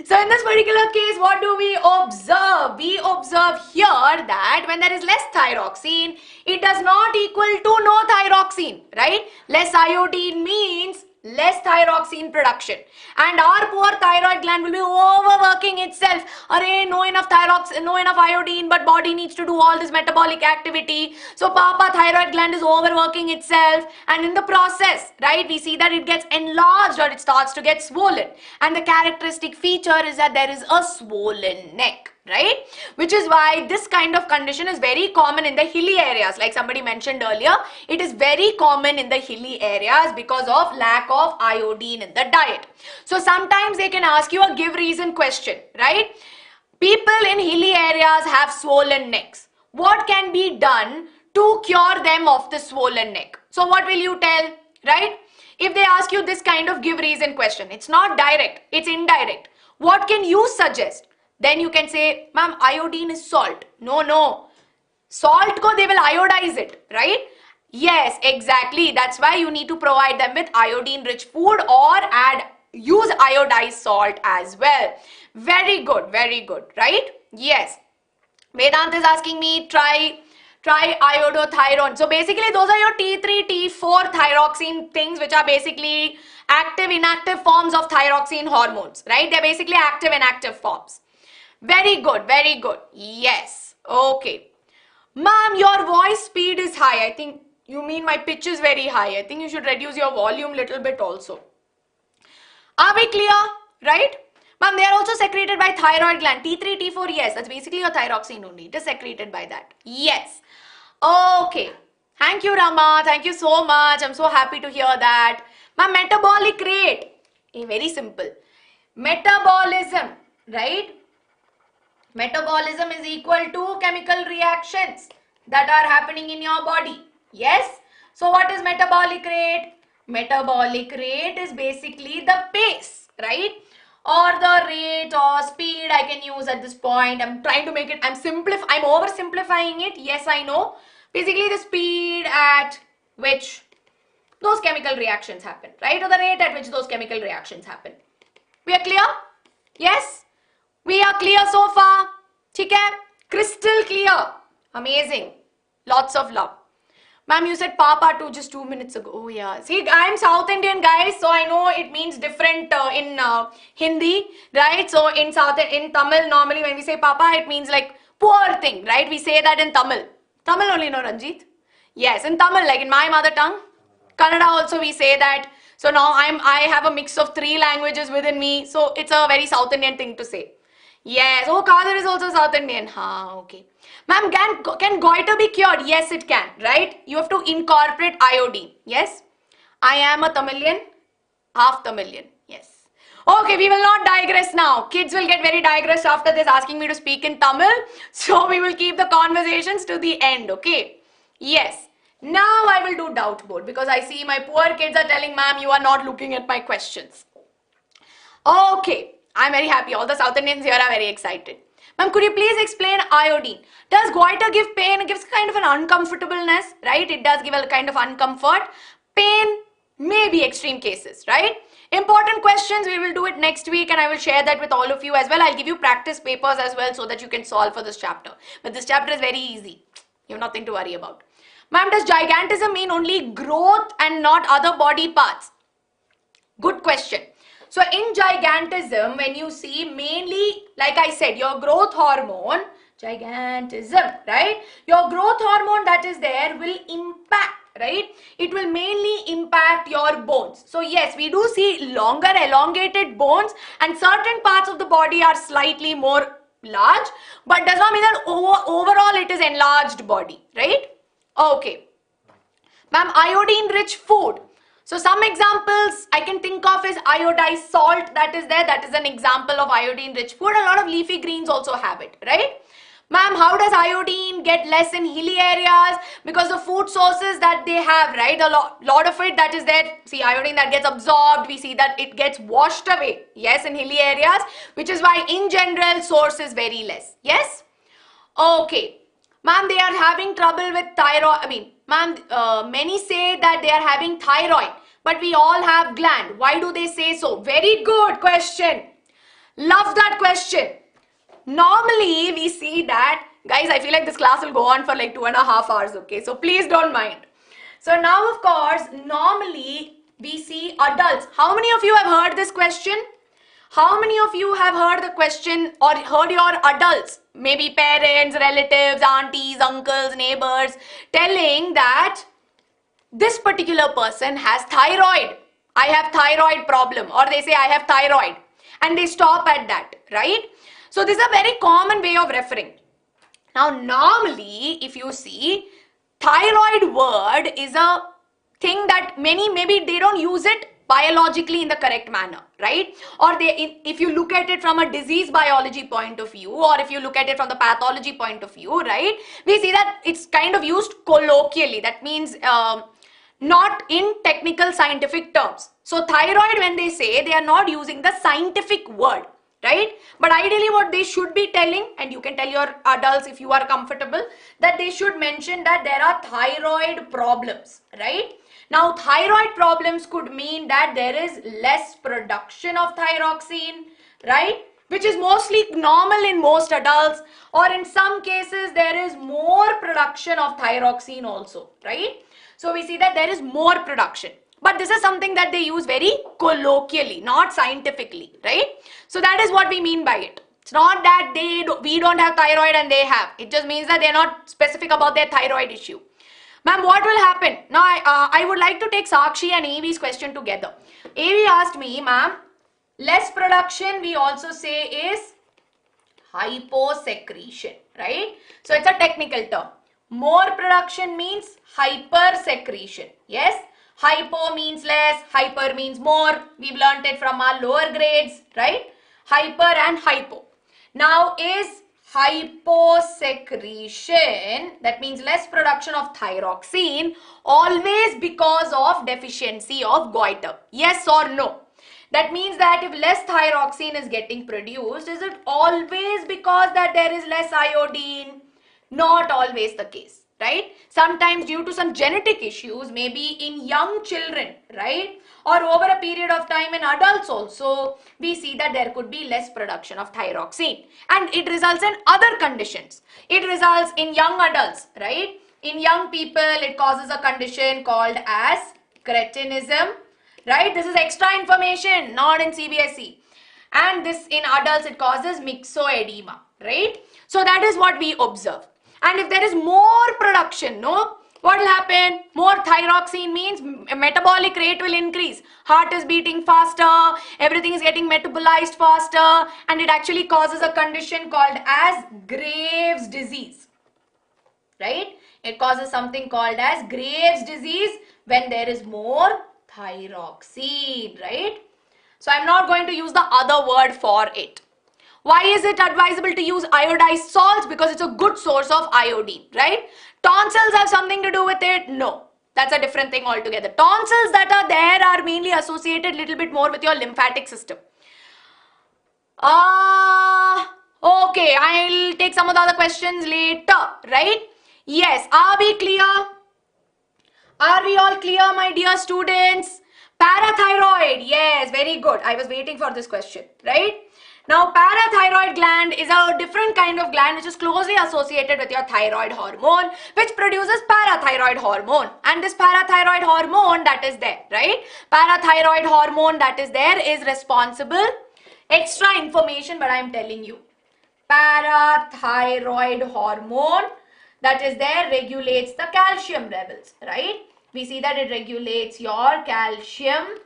So in this particular case, what do we observe? We observe here that when there is less thyroxine, it does not equal to no thyroxine, right? Less iodine means less thyroxine production, and our poor thyroid gland will be overworking itself. Array, no enough thyroxine, no enough iodine, but body needs to do all this metabolic activity. So Papa thyroid gland is overworking itself, and in the process, right, we see that it gets enlarged or it starts to get swollen. And the characteristic feature is that there is a swollen neck, right? Which is why this kind of condition is very common in the hilly areas. Like somebody mentioned earlier, it is very common in the hilly areas because of lack of iodine in the diet. So sometimes they can ask you a give reason question, right? People in hilly areas have swollen necks. What can be done to cure them of the swollen neck? So what will you tell, right? If they ask you this kind of give reason question, it's not direct, it's indirect. What can you suggest? Then you can say, ma'am, iodine is salt. No, no. Salt ko they will iodize it, right? Yes, exactly. That's why you need to provide them with iodine rich food or use iodized salt as well. Very good, right? Yes. Vedant is asking me, try iodothyronine. So basically those are your T3, T4 thyroxine things, which are basically active, inactive forms of thyroxine hormones, right? They're basically active, inactive forms. Very good. Yes. Okay. Ma'am, your voice speed is high. I think you mean my pitch is very high. I think you should reduce your volume little bit also. Are we clear? Right? Ma'am, they are also secreted by thyroid gland. T3, T4, yes. That's basically your thyroxine only. It is secreted by that. Yes. Okay. Thank you, Rama. Thank you so much. I'm so happy to hear that. Ma'am, metabolic rate. Very simple. Metabolism, right? Metabolism is equal to chemical reactions that are happening in your body. Yes? So what is metabolic rate? Metabolic rate is basically the pace, right? Or the rate or speed I can use at this point. I'm trying to make it, I'm oversimplifying it. Yes, I know. Basically the speed at which those chemical reactions happen, right? Or the rate at which those chemical reactions happen. We are clear? Yes? We are clear so far? ठीक है? Crystal clear. Amazing. Lots of love. Ma'am, you said Papa too just 2 minutes ago. Oh yeah. See, I'm South Indian, guys, so I know it means different in Hindi, right? So in Tamil, normally when we say Papa, it means like poor thing, right? We say that in Tamil. Tamil only, no, Ranjit? Yes, in Tamil, like in my mother tongue. Kannada also we say that. So now I have a mix of 3 languages within me. So it's a very South Indian thing to say. Yes. Oh, Kadir is also South Indian. Okay. Ma'am, can goiter be cured? Yes, it can, right? You have to incorporate iodine. Yes. I am a Tamilian, half Tamilian. Yes. Okay, we will not digress now. Kids will get very digressed after this asking me to speak in Tamil. So we will keep the conversations to the end, okay? Yes. Now I will do doubt board because I see my poor kids are telling, ma'am, you are not looking at my questions. Okay. I'm very happy. All the South Indians here are very excited. Ma'am, could you please explain iodine? Does goiter give pain? It gives kind of an uncomfortableness, right? It does give a kind of uncomfort. Pain may be extreme cases, right? Important questions, we will do it next week and I will share that with all of you as well. I'll give you practice papers as well so that you can solve for this chapter. But this chapter is very easy. You have nothing to worry about. Ma'am, does gigantism mean only growth and not other body parts? Good question. So in gigantism, when you see mainly, like I said, your growth hormone, gigantism, right? Your growth hormone that is there will impact, right? It will mainly impact your bones. So yes, we do see longer elongated bones and certain parts of the body are slightly more large, but does not mean that overall it is enlarged body, right? Okay. Ma'am, iodine rich food. So some examples I can think of is iodized salt that is there. That is an example of iodine rich food. A lot of leafy greens also have it, right? Ma'am, how does iodine get less in hilly areas? Because the food sources that they have, right? A lot of it that is there. See, iodine that gets absorbed. We see that it gets washed away. Yes, in hilly areas, which is why in general source is very less. Yes? Okay. Ma'am, they are having trouble with thyroid. Ma'am, many say that they are having thyroid, but we all have gland. Why do they say so? Very good question. Love that question. Normally, we see that, guys, I feel like this class will go on for like 2.5 hours, okay? So please don't mind. So now, of course, normally we see adults. How many of you have heard this question? How many of you have heard the question or heard your adults, maybe parents, relatives, aunties, uncles, neighbors, telling that this particular person has thyroid. I have thyroid problem, or they say I have thyroid and they stop at that, right? So this is a very common way of referring. Now normally if you see, thyroid word is a thing that maybe they don't use it biologically in the correct manner, right? Or if you look at it from a disease biology point of view, or if you look at it from the pathology point of view, right? We see that it's kind of used colloquially. That means not in technical scientific terms. So thyroid, when they say, they are not using the scientific word, right? But ideally what they should be telling, and you can tell your adults if you are comfortable, that they should mention that there are thyroid problems, right? Now thyroid problems could mean that there is less production of thyroxine, right? Which is mostly normal in most adults, or in some cases there is more production of thyroxine also, right? So we see that there is more production. But this is something that they use very colloquially, not scientifically, right? So that is what we mean by it. It's not that we don't have thyroid and they have. It just means that they're not specific about their thyroid issue. Ma'am, what will happen? Now, I would like to take Sakshi and AV's question together. AV asked me, ma'am, less production we also say is hyposecretion, right? So it's a technical term. More production means hypersecretion. Yes? Hypo means less, hyper means more. We've learnt it from our lower grades, right? Hyper and hypo. Now, is hyposecretion, that means less production of thyroxine, always because of deficiency of goiter? Yes or no? That means that if less thyroxine is getting produced, is it always because that there is less iodine? Not always the case, right? Sometimes due to some genetic issues, maybe in young children, right? Or over a period of time in adults also, we see that there could be less production of thyroxine. And it results in other conditions. It results in young adults, right? In young people, it causes a condition called as cretinism, right? This is extra information, not in CBSE. And this in adults, it causes myxoedema, right? So that is what we observe. And if there is more production, no, what will happen? More thyroxine means metabolic rate will increase. Heart is beating faster, everything is getting metabolized faster, and it actually causes a condition called as Graves' disease, right? It causes something called as Graves' disease when there is more thyroxine, right? So I'm not going to use the other word for it. Why is it advisable to use iodized salts? Because it's a good source of iodine, right? Tonsils have something to do with it? No. That's a different thing altogether. Tonsils that are there are mainly associated a little bit more with your lymphatic system. Okay, I'll take some of the other questions later, right? Yes, are we clear? Are we all clear, my dear students? Parathyroid, yes, very good. I was waiting for this question, right? Now, parathyroid gland is a different kind of gland which is closely associated with your thyroid hormone, which produces parathyroid hormone. And this parathyroid hormone that is there, right? Parathyroid hormone that is there is responsible. Extra information, but I am telling you. Parathyroid hormone that is there regulates the calcium levels, right? We see that it regulates your calcium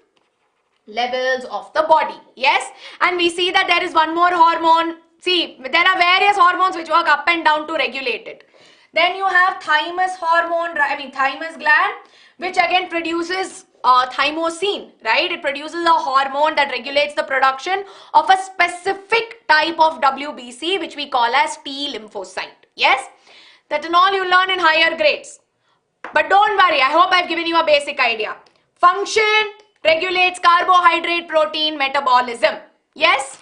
levels of the body, yes? And we see that there is one more hormone. See, there are various hormones which work up and down to regulate it. Then you have thymus hormone, thymus gland, which again produces thymosin, right? It produces a hormone that regulates the production of a specific type of WBC, which we call as T lymphocyte, yes? That and all you learn in higher grades. But don't worry, I hope I've given you a basic idea. Function regulates carbohydrate protein metabolism. Yes?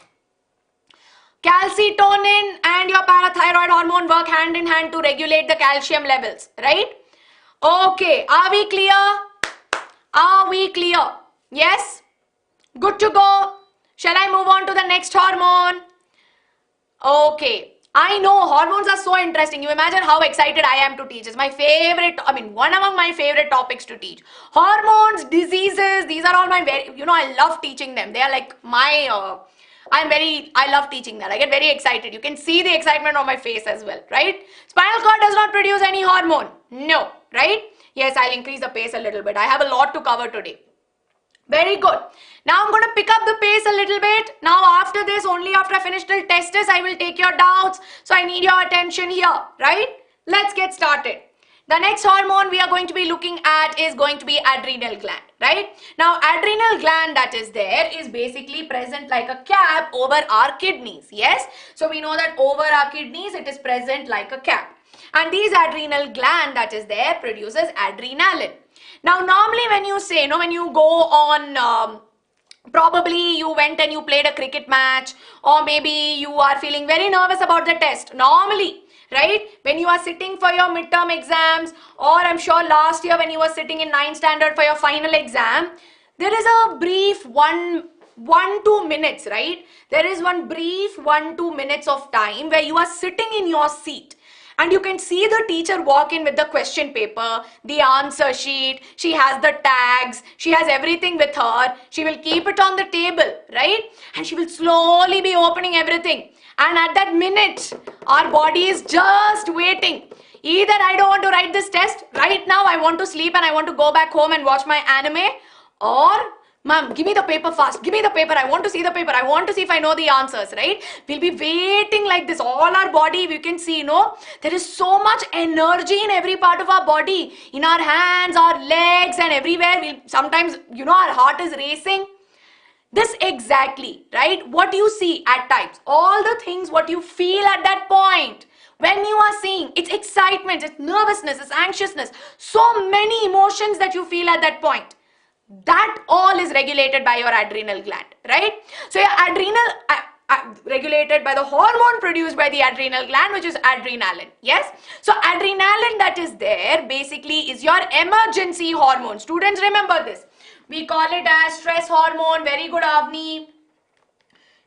Calcitonin and your parathyroid hormone work hand in hand to regulate the calcium levels, right? Okay, are we clear? Are we clear? Yes? Good to go. Shall I move on to the next hormone? Okay. I know hormones are so interesting. You imagine how excited I am to teach. It's my favorite, one among my favorite topics to teach. Hormones, diseases, these are all my I love teaching them. They are like my, I love teaching that. I get very excited. You can see the excitement on my face as well, right? Spinal cord does not produce any hormone. No, right? Yes, I'll increase the pace a little bit. I have a lot to cover today. Very good. Now I'm going to pick up the pace a little bit. Now after this, only after I finish till test test, I will take your doubts. So I need your attention here, right? Let's get started. The next hormone we are going to be looking at is going to be adrenal gland, right? Now adrenal gland that is there is basically present like a cap over our kidneys, yes? So we know that over our kidneys it is present like a cap. And these adrenal gland that is there produces adrenaline. Now, normally when you say, when you go on, probably you went and you played a cricket match, or maybe you are feeling very nervous about the test. Normally, right, when you are sitting for your midterm exams, or I'm sure last year when you were sitting in 9th standard for your final exam, there is a brief 1-2 minutes, right? There is one brief 1-2 minutes of time where you are sitting in your seat. And you can see the teacher walk in with the question paper, the answer sheet, she has the tags, she has everything with her, she will keep it on the table, right? And she will slowly be opening everything. And at that minute, our body is just waiting. Either I don't want to write this test, right now I want to sleep and I want to go back home and watch my anime, or ma'am, give me the paper fast. Give me the paper. I want to see the paper. I want to see if I know the answers, right? We'll be waiting like this. All our body, we can see, there is so much energy in every part of our body. In our hands, our legs and everywhere. Sometimes, our heart is racing. This exactly, right? What you see at times, all the things what you feel at that point. When you are seeing, it's excitement, it's nervousness, it's anxiousness, so many emotions that you feel at that point. That all is regulated by your adrenal gland, right? So your adrenal regulated by the hormone produced by the adrenal gland, which is adrenaline. Yes, so adrenaline that is there basically is your emergency hormone. Students, remember this. We call it as stress hormone. Very good, Avni.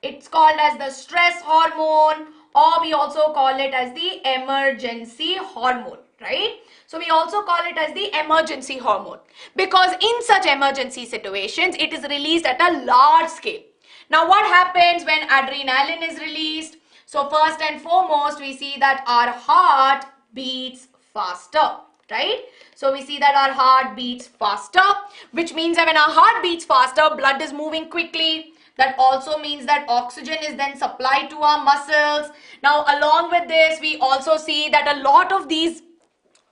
It's called as the stress hormone, or we also call it as the emergency hormone, right? So we also call it as the emergency hormone because in such emergency situations, it is released at a large scale. Now what happens when adrenaline is released? So first and foremost, we see that our heart beats faster, right? So we see that our heart beats faster, which means that when our heart beats faster, blood is moving quickly. That also means that oxygen is then supplied to our muscles. Now along with this, we also see that a lot of these,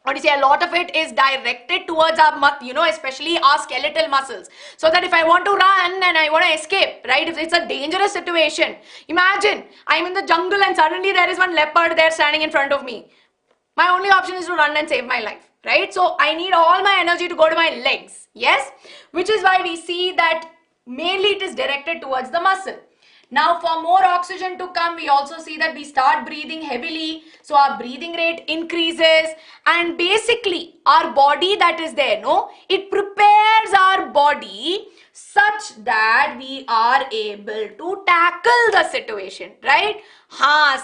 a lot of it is directed towards our, especially our skeletal muscles. So that if I want to run and I want to escape, right? If it's a dangerous situation, imagine I'm in the jungle and suddenly there is one leopard there standing in front of me. My only option is to run and save my life, right? So I need all my energy to go to my legs, yes? Which is why we see that mainly it is directed towards the muscle. Now for more oxygen to come, we also see that we start breathing heavily. So our breathing rate increases and basically our body that is there, it prepares our body such that we are able to tackle the situation, right?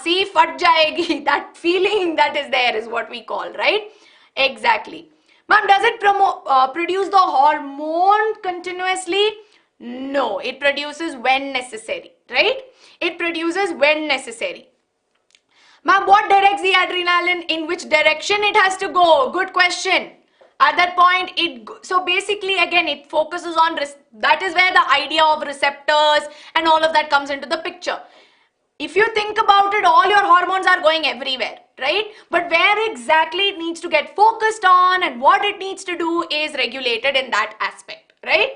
See, fat jayegi, that feeling that is there is what we call, right? Exactly. Ma'am, does it produce the hormone continuously? No, it produces when necessary, right? It produces when necessary. Ma'am, what directs the adrenaline? In which direction it has to go? Good question. At that point, so basically again, it focuses on, that is where the idea of receptors and all of that comes into the picture. If you think about it, all your hormones are going everywhere, right? But where exactly it needs to get focused on and what it needs to do is regulated in that aspect, right?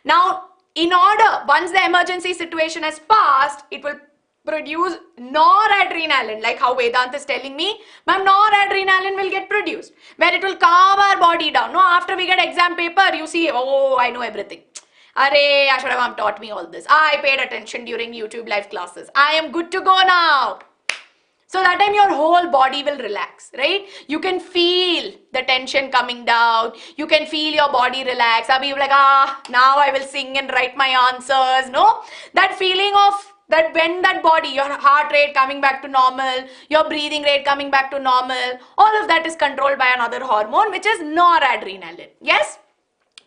Now, in order, once the emergency situation has passed, it will produce noradrenaline, like how Vedant is telling me. Ma'am, noradrenaline will get produced, where it will calm our body down. No, after we get exam paper, you see, oh, I know everything. Arey, Ashwara ma'am taught me all this. I paid attention during YouTube live classes. I am good to go now. So that time your whole body will relax, right? You can feel the tension coming down. You can feel your body relax. Abhi you're like, now I will sing and write my answers. No? That feeling of that when that body, your heart rate coming back to normal, your breathing rate coming back to normal, all of that is controlled by another hormone, which is noradrenaline. Yes?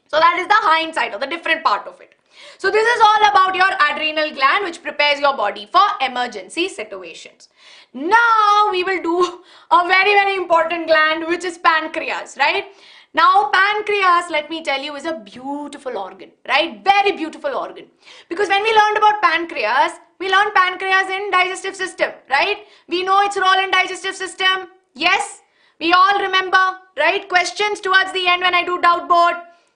So that is the hindsight or the different part of it. So this is all about your adrenal gland, which prepares your body for emergency situations. Now we will do a very, very important gland, which is pancreas, right? Now pancreas, let me tell you, is a beautiful organ, right? Very beautiful organ. Because when we learned about pancreas, we learned pancreas in digestive system, right? We know its role in digestive system. Yes, we all remember, right? Questions towards the end when I do doubt board,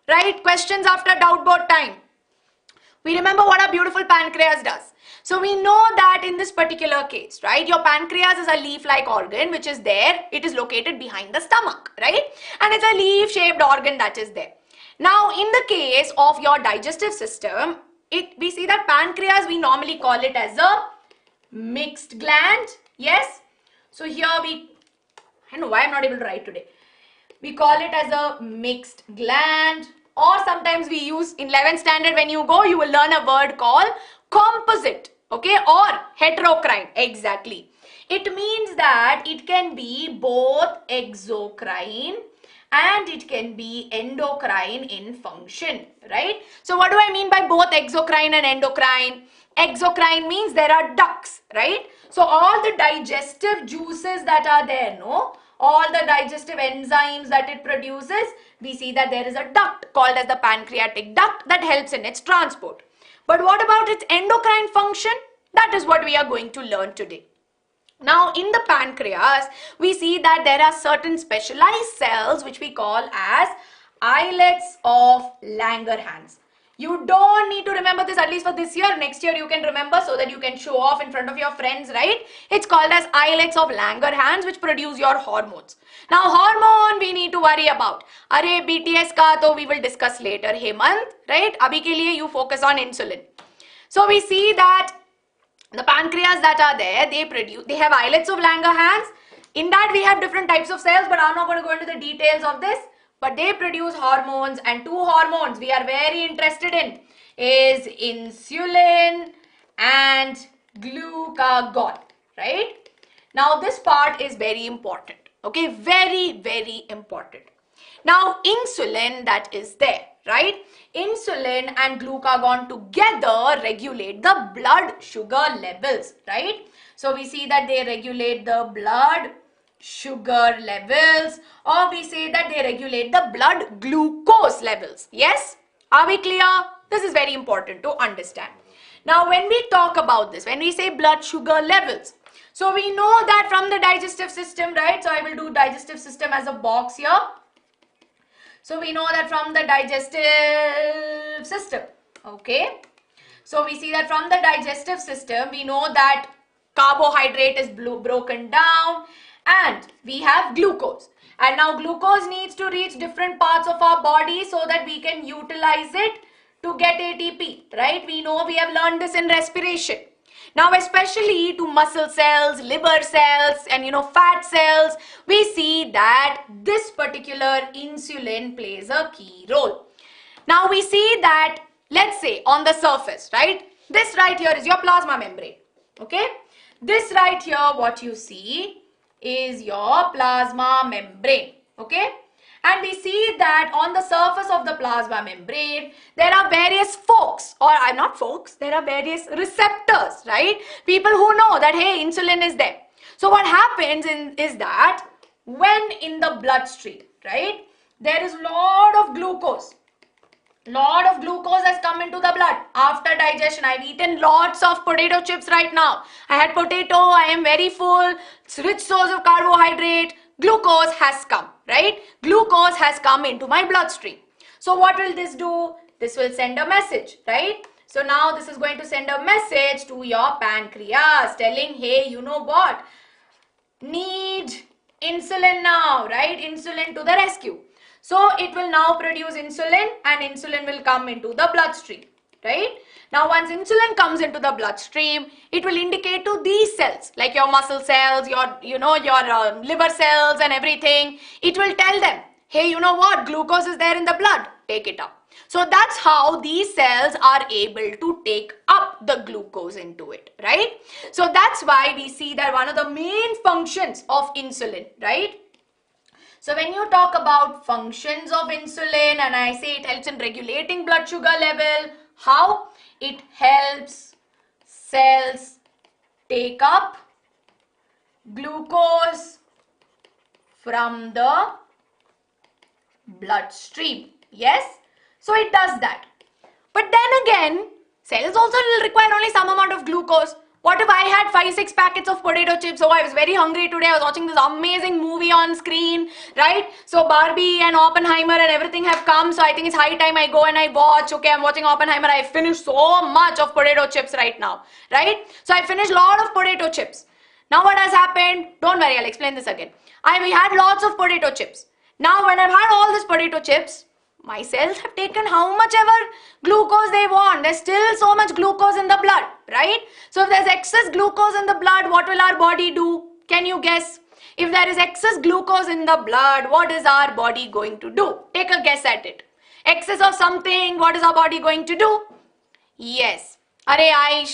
right? Questions after doubt board time. We remember what a beautiful pancreas does. So we know that in this particular case, right, your pancreas is a leaf-like organ which is there. It is located behind the stomach, right? And it's a leaf-shaped organ that is there. Now, in the case of your digestive system, we see that pancreas, we normally call it as a mixed gland. Yes? So here I don't know why I'm not able to write today. We call it as a mixed gland, or sometimes we use in 11th standard when you go, you will learn a word called composite, okay, or heterocrine. Exactly. It means that it can be both exocrine and it can be endocrine in function, right? So what do I mean by both exocrine and endocrine? Exocrine means there are ducts, right? So all the digestive juices that are there, all the digestive enzymes that it produces, we see that there is a duct called as the pancreatic duct that helps in its transport. But what about its endocrine function? That is what we are going to learn today. Now, in the pancreas, we see that there are certain specialized cells which we call as islets of Langerhans. You don't need to remember this at least for this year. Next year you can remember so that you can show off in front of your friends, right? It's called as islets of Langerhans, which produce your hormones. Now hormone we need to worry about. Arey BTS ka to we will discuss later, Hemant, right? Abhi ke liye you focus on insulin. So we see that the pancreas that are there, they have islets of Langerhans. In that we have different types of cells, but I'm not going to go into the details of this. But they produce hormones, and two hormones we are very interested in is insulin and glucagon, right? Now this part is very important, okay? Very, very important. Now insulin that is there, right? Insulin and glucagon together regulate the blood sugar levels, right? So we see that they regulate the blood sugar levels, or we say that they regulate the blood glucose levels. Yes? Are we clear? This is very important to understand. Now when we talk about this, when we say blood sugar levels, so we know that from the digestive system, right? So I will do digestive system as a box here. So we know that from the digestive system, okay? So we see that from the digestive system, we know that carbohydrate is broken down, and we have glucose. And now glucose needs to reach different parts of our body so that we can utilize it to get ATP, right? We know, we have learned this in respiration. Now especially to muscle cells, liver cells, and fat cells, we see that this particular insulin plays a key role. Now we see that, let's say on the surface, right? This right here is your plasma membrane, okay? This right here, what you see is your plasma membrane, okay? And we see that on the surface of the plasma membrane, there are various there are various receptors, right? People who know that, hey, insulin is there. So what happens is that when in the bloodstream, right, there is lot of glucose. Lot of glucose has come into the blood after digestion. I've eaten lots of potato chips right now. I had potato, I am very full. It's rich source of carbohydrate. Glucose has come, right? Glucose has come into my bloodstream. So what will this do? This will send a message, right? So now this is going to send a message to your pancreas telling, hey, you know what? Need insulin now, right? Insulin to the rescue. So it will now produce insulin, and insulin will come into the bloodstream, right? Now once insulin comes into the bloodstream, it will indicate to these cells, like your muscle cells, your liver cells and everything. It will tell them, hey, you know what? Glucose is there in the blood. Take it up. So that's how these cells are able to take up the glucose into it, right? So that's why we see that one of the main functions of insulin, right? So when you talk about functions of insulin, and I say it helps in regulating blood sugar level, how? It helps cells take up glucose from the bloodstream. Yes? So it does that. But then again, cells also will require only some amount of glucose. What if I had 5-6 packets of potato chips? Oh, I was very hungry today. I was watching this amazing movie on screen, right? So Barbie and Oppenheimer and everything have come. So I think it's high time I go and I watch. Okay, I'm watching Oppenheimer. I finished so much of potato chips right now, right? So I finished a lot of potato chips. Now what has happened? Don't worry, I'll explain this again. We had lots of potato chips. Now when I've had all these potato chips, my cells have taken how much ever glucose they want. There's still so much glucose in the blood, right? So if there's excess glucose in the blood, what will our body do? Can you guess? If there is excess glucose in the blood, what is our body going to do? Take a guess at it. Excess of something, what is our body going to do? Yes. I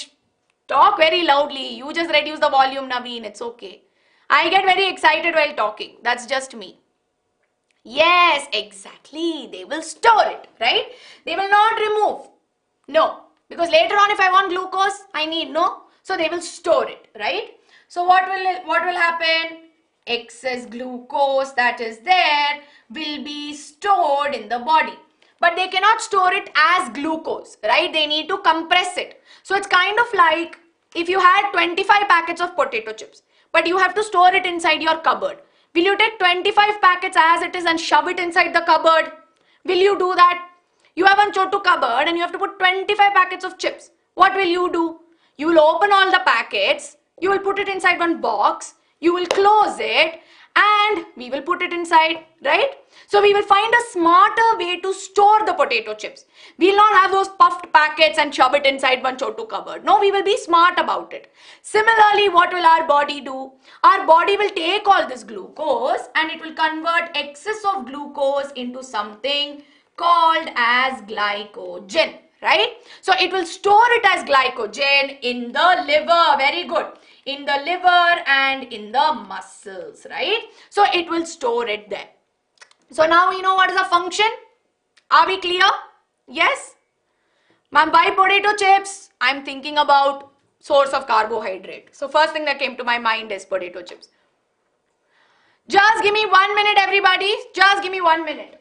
talk very loudly. You just reduce the volume, Naveen. It's okay. I get very excited while talking. That's just me. Yes, exactly. They will store it, right? They will not remove. No. Because later on if I want glucose, I need, no? So they will store it, right? So what will happen? Excess glucose that is there will be stored in the body. But they cannot store it as glucose, right? They need to compress it. So it's kind of like if you had 25 packets of potato chips, but you have to store it inside your cupboard. Will you take 25 packets as it is and shove it inside the cupboard? Will you do that? You have one chotu cupboard and you have to put 25 packets of chips. What will you do? You will open all the packets, you will put it inside one box, you will close it, and we will put it inside, right? So we will find a smarter way to store the potato chips. We will not have those puffed packets and shove it inside one chotu cupboard. No, we will be smart about it. Similarly, what will our body do? Our body will take all this glucose and it will convert excess of glucose into something called as glycogen, right? So it will store it as glycogen in the liver. Very good. In the liver and in the muscles, right? So it will store it there. So now we know what is the function. Are we clear? Yes? Ma'am, by potato chips, I'm thinking about source of carbohydrate. So first thing that came to my mind is potato chips. Just give me 1 minute, everybody. Just give me 1 minute.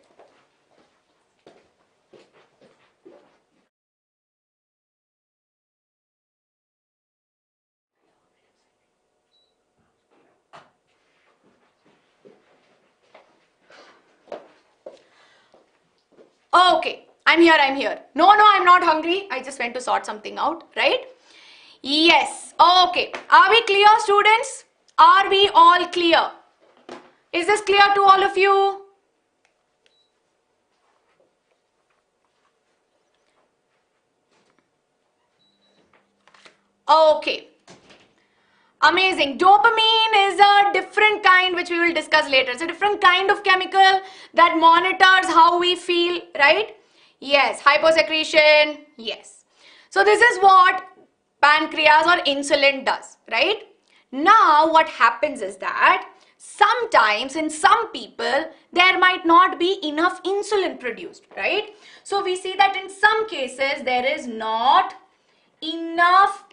Okay, I'm here. No, I'm not hungry. I just went to sort something out, right? Yes, okay. Are we clear, students? Are we all clear? Is this clear to all of you? Okay. Amazing. Dopamine is a different kind which we will discuss later. It's a different kind of chemical that monitors how we feel, right? Yes. Hyposecretion. Yes. So this is what pancreas or insulin does, right? Now what happens is that sometimes in some people there might not be enough insulin produced, right? So we see that in some cases there is not enough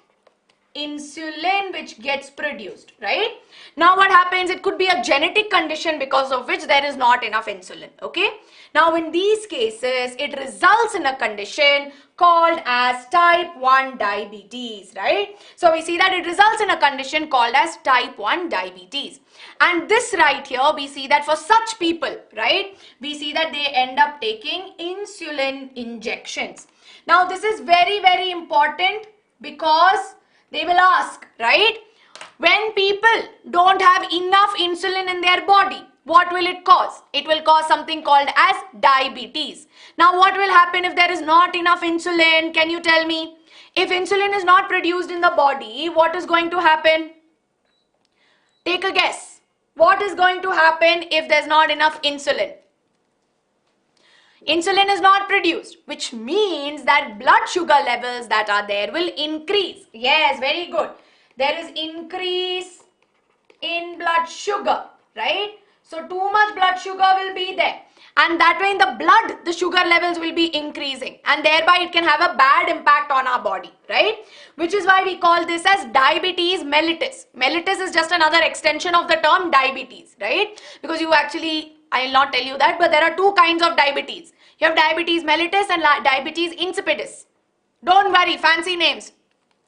insulin which gets produced, right? Now what happens, it could be a genetic condition because of which there is not enough insulin, okay? Now in these cases it results in a condition called as type 1 diabetes, right? So we see that it results in a condition called as type 1 diabetes, and this right here we see that for such people, right, we see that they end up taking insulin injections. Now this is very, very important because they will ask, right? When people don't have enough insulin in their body, what will it cause? It will cause something called as diabetes. Now, what will happen if there is not enough insulin? Can you tell me? If insulin is not produced in the body, what is going to happen? Take a guess. What is going to happen if there's not enough insulin? Insulin is not produced, which means that blood sugar levels that are there will increase. Yes, very good. There is increase in blood sugar, right? So too much blood sugar will be there. And that way in the blood, the sugar levels will be increasing. And thereby it can have a bad impact on our body, right? Which is why we call this as diabetes mellitus. Mellitus is just another extension of the term diabetes, right? Because you actually, I will not tell you that, but there are two kinds of diabetes. You have diabetes mellitus and diabetes insipidus. Don't worry, fancy names.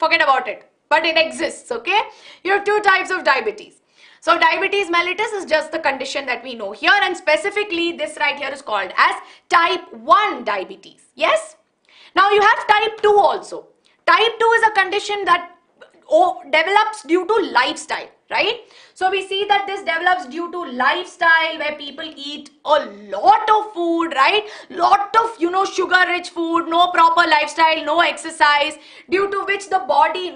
Forget about it. But it exists, okay? You have two types of diabetes. So diabetes mellitus is just the condition that we know here, and specifically this right here is called as type 1 diabetes. Yes? Now you have type 2 also. Type 2 is a condition that develops due to lifestyle, right? So we see that this develops due to lifestyle where people eat a lot of food, right? Lot of, sugar rich food, no proper lifestyle, no exercise, due to which the body,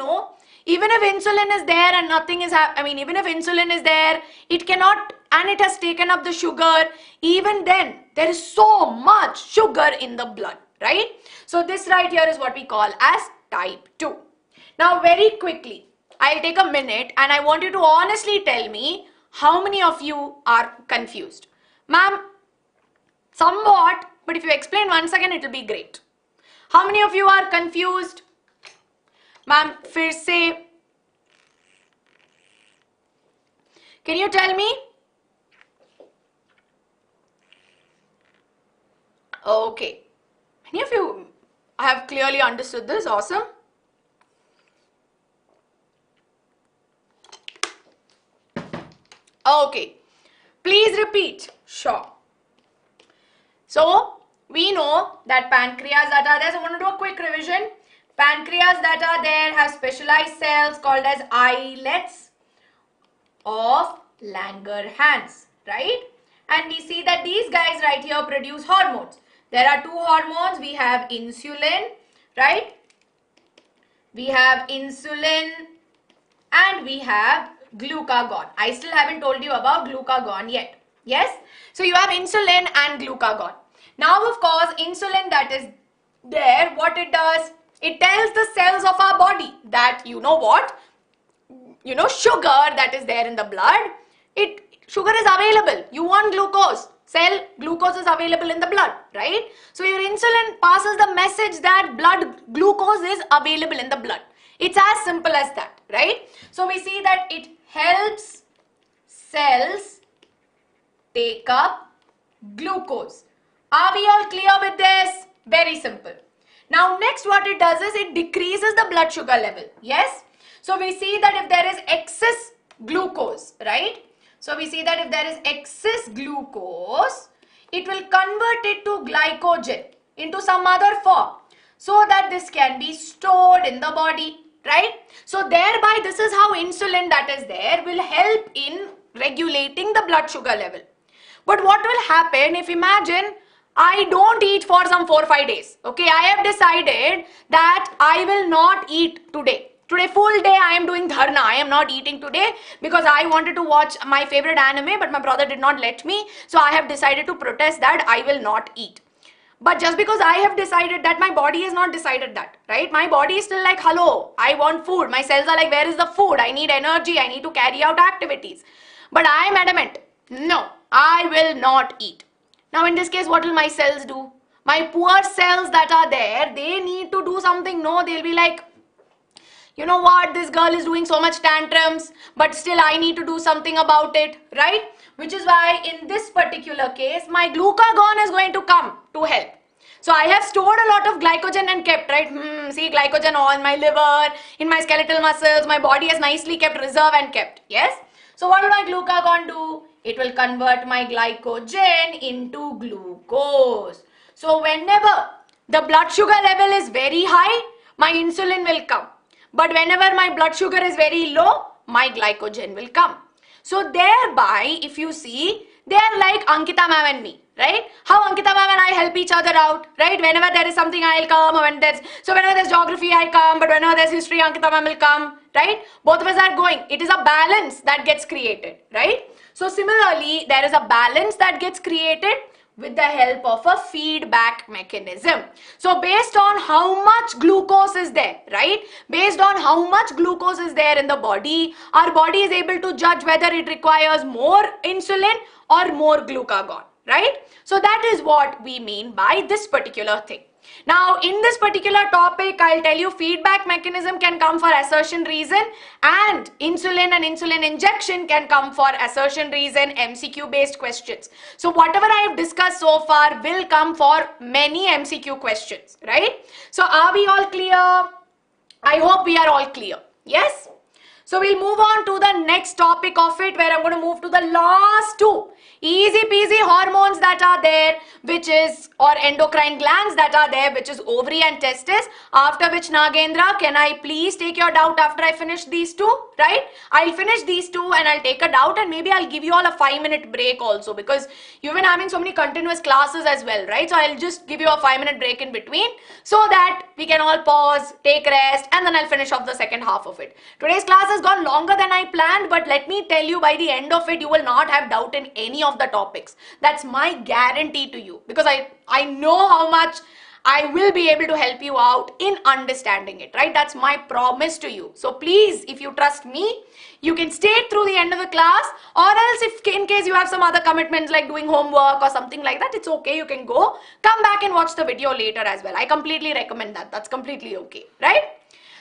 even if insulin is there and nothing is even if insulin is there, it cannot, and it has taken up the sugar, even then there is so much sugar in the blood, right? So this right here is what we call as type 2. Now very quickly, I'll take a minute and I want you to honestly tell me how many of you are confused. Ma'am, somewhat, but if you explain once again, it will be great. How many of you are confused? Ma'am, फिर से, can you tell me? Okay, many of you have clearly understood this. Awesome. Okay, please repeat. Sure. So We know that pancreas that are there, so I'm going to do a quick revision. Pancreas that are there have specialized cells called as islets of Langerhans, right? And we see that these guys right here produce hormones. There are two hormones. We have insulin, right? We have insulin and we have glucagon. I still haven't told you about glucagon yet. Yes? So you have insulin and glucagon. Now, of course, insulin that is there, what it does, it tells the cells of our body that, you know what, sugar that is there in the blood, sugar is available. You want glucose. Glucose is available in the blood, right? So your insulin passes the message that glucose is available in the blood. It's as simple as that, right? So we see that it helps cells take up glucose. Are we all clear with this? Very simple. Now next what it does is it decreases the blood sugar level. Yes? So we see that if there is excess glucose, right? So we see that if there is excess glucose, it will convert it to glycogen into some other form so that this can be stored in the body, right? So thereby this is how insulin that is there will help in regulating the blood sugar level. But what will happen if, imagine, I don't eat for some 4 or 5 days. Okay, I have decided that I will not eat today. Today full day I am doing dharna. I am not eating today because I wanted to watch my favorite anime but my brother did not let me. So I have decided to protest that I will not eat. But just because I have decided that, my body has not decided that, right? My body is still like, hello, I want food. My cells are like, where is the food? I need energy. I need to carry out activities. But I am adamant. No, I will not eat. Now in this case, what will my cells do? My poor cells that are there, they need to do something. No, they'll be like, you know what, this girl is doing so much tantrums, but still I need to do something about it, right? Which is why in this particular case, my glucagon is going to come to help. So I have stored a lot of glycogen and kept, right? See, glycogen all in my liver, in my skeletal muscles, my body has nicely kept reserve and kept, yes? So what will my glucagon do? It will convert my glycogen into glucose. So whenever the blood sugar level is very high, my insulin will come. But whenever my blood sugar is very low, my glycogen will come. So thereby, if you see, they are like Ankita ma'am and me, right? How Ankita ma'am and I help each other out, right? Whenever there is something, I'll come. Whenever there's geography, I come. But whenever there's history, Ankita ma'am will come, right? Both of us are going. It is a balance that gets created, right? So similarly, there is a balance that gets created with the help of a feedback mechanism. So based on how much glucose is there, right? Based on how much glucose is there in the body, our body is able to judge whether it requires more insulin or more glucagon, right? So that is what we mean by this particular thing. Now in this particular topic, I'll tell you feedback mechanism can come for assertion reason and insulin injection can come for assertion reason, MCQ based questions. So whatever I have discussed so far will come for many MCQ questions, right? So are we all clear? I hope we are all clear. Yes? So we'll move on to the next topic of it, where I'm going to move to the last two easy peasy hormones that are there, which is, or endocrine glands that are there, which is ovary and testis. After which, Nagendra, can I please take your doubt after I finish these two, right? I'll finish these two and I'll take a doubt, and maybe I'll give you all a 5-minute break also, because you've been having so many continuous classes as well, right? So I'll just give you a 5-minute break in between so that we can all pause, take rest, and then I'll finish off the second half of it. Today's class has gone longer than I planned, but let me tell you, by the end of it, you will not have doubt in any of the topics. That's my guarantee to you, because I know how much I will be able to help you out in understanding it, right? That's my promise to you. So please, if you trust me, you can stay through the end of the class, or else if in case you have some other commitments like doing homework or something like that, it's okay. You can go, come back and watch the video later as well. I completely recommend that. That's completely okay, right?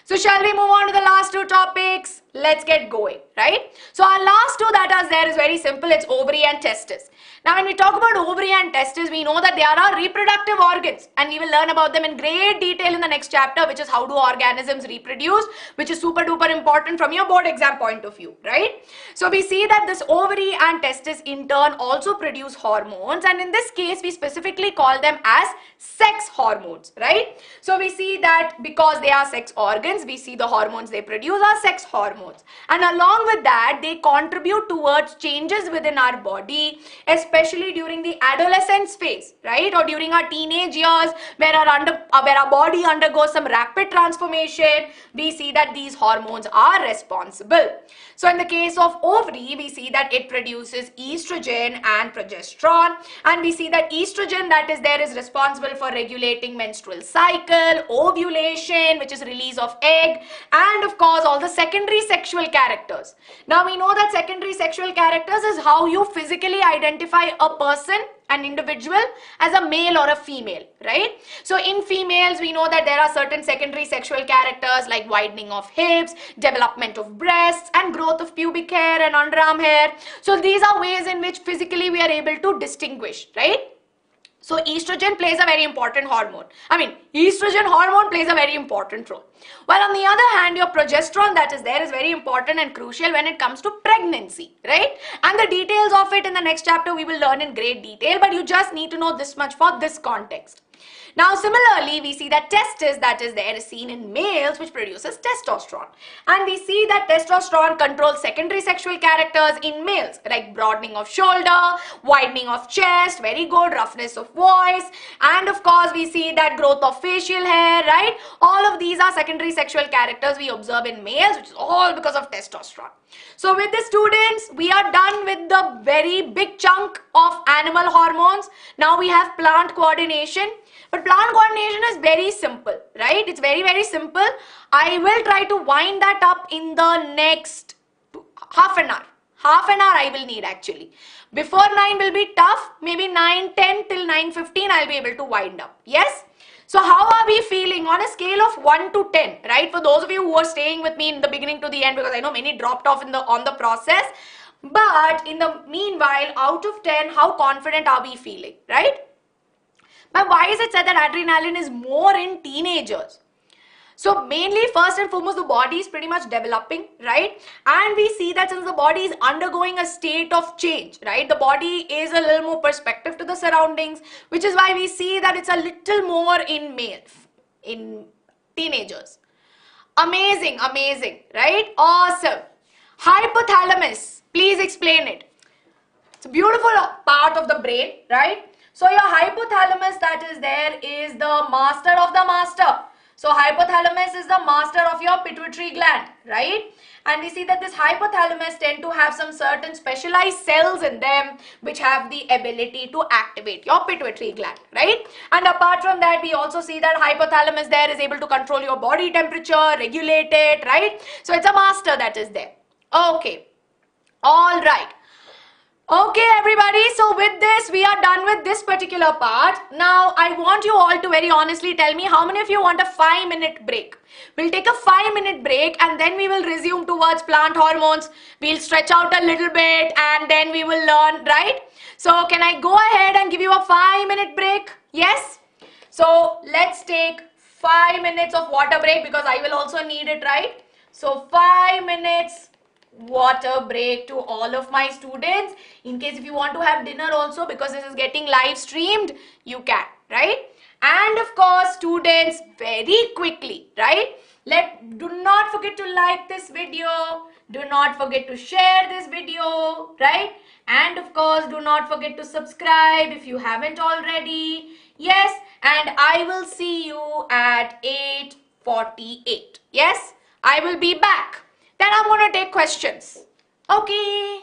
So shall we move on to the last two topics? let's get going, right? So our last two that are there is very simple. It's ovary and testis. Now when we talk about ovary and testis, we know that they are our reproductive organs, and we will learn about them in great detail in the next chapter, which is how do organisms reproduce, which is super duper important from your board exam point of view, right? So we see that this ovary and testis in turn also produce hormones, and in this case we specifically call them as sex hormones, right? So we see that because they are sex organs, we see the hormones they produce are sex hormones, and along with that they contribute towards changes within our body, especially during the adolescence phase, right, or during our teenage years, where our body undergoes some rapid transformation. We see that these hormones are responsible. So in the case of ovary, we see that it produces estrogen and progesterone, and we see that estrogen that is there is responsible for regulating menstrual cycle, ovulation, which is release of egg, and of course all the secondary sexual characters. Now we know that secondary sexual characters is how you physically identify a person, an individual, as a male or a female, right? So in females, we know that there are certain secondary sexual characters like widening of hips, development of breasts, and growth of pubic hair and underarm hair. So these are ways in which physically we are able to distinguish, right? So estrogen plays a very important hormone. Estrogen hormone plays a very important role. While on the other hand, your progesterone that is there is very important and crucial when it comes to pregnancy, right? And the details of it in the next chapter we will learn in great detail, but you just need to know this much for this context. Now similarly, we see that testis that is there is seen in males, which produces testosterone, and we see that testosterone controls secondary sexual characters in males like broadening of shoulder, widening of chest, very good, roughness of voice, and of course we see that growth of facial hair, right? All of these are secondary sexual characters we observe in males, which is all because of testosterone. So with the students, we are done with the very big chunk of animal hormones. Now we have plant coordination. But plant coordination is very simple, right? It's very, very simple. I will try to wind that up in the next half an hour. Half an hour I will need actually. Before 9 will be tough. Maybe 9:10 till 9:15 I'll be able to wind up. Yes? So how are we feeling on a scale of 1 to 10, right? For those of you who are staying with me in the beginning to the end, because I know many dropped off on the process. But in the meanwhile, out of 10, how confident are we feeling, right? But why is it said that adrenaline is more in teenagers? So mainly, first and foremost, the body is pretty much developing, right? And we see that since the body is undergoing a state of change, right? The body is a little more perspective to the surroundings, which is why we see that it's a little more in males, in teenagers. Amazing, amazing, right? Awesome. Hypothalamus, please explain it. It's a beautiful part of the brain, right? So your hypothalamus that is there is the master of the master. So hypothalamus is the master of your pituitary gland, right? And we see that this hypothalamus tend to have some certain specialized cells in them which have the ability to activate your pituitary gland, right? And apart from that, we also see that hypothalamus there is able to control your body temperature, regulate it, right? So it's a master that is there. Okay. All right. Okay everybody, so with this we are done with this particular part. Now I want you all to very honestly tell me how many of you want a 5-minute break. We'll take a 5-minute break and then we will resume towards plant hormones. We'll stretch out a little bit and then we will learn, right? So can I go ahead and give you a 5-minute break? Yes? So let's take 5 minutes of water break because I will also need it, right? So 5 minutes water break to all of my students. In case if you want to have dinner also, because this is getting live streamed, you can, right? And of course students, very quickly, right, do not forget to like this video, do not forget to share this video, right? And of course do not forget to subscribe if you haven't already. Yes, and I will see you at 8:48. Yes, I will be back. Then I'm going to take questions. Okay.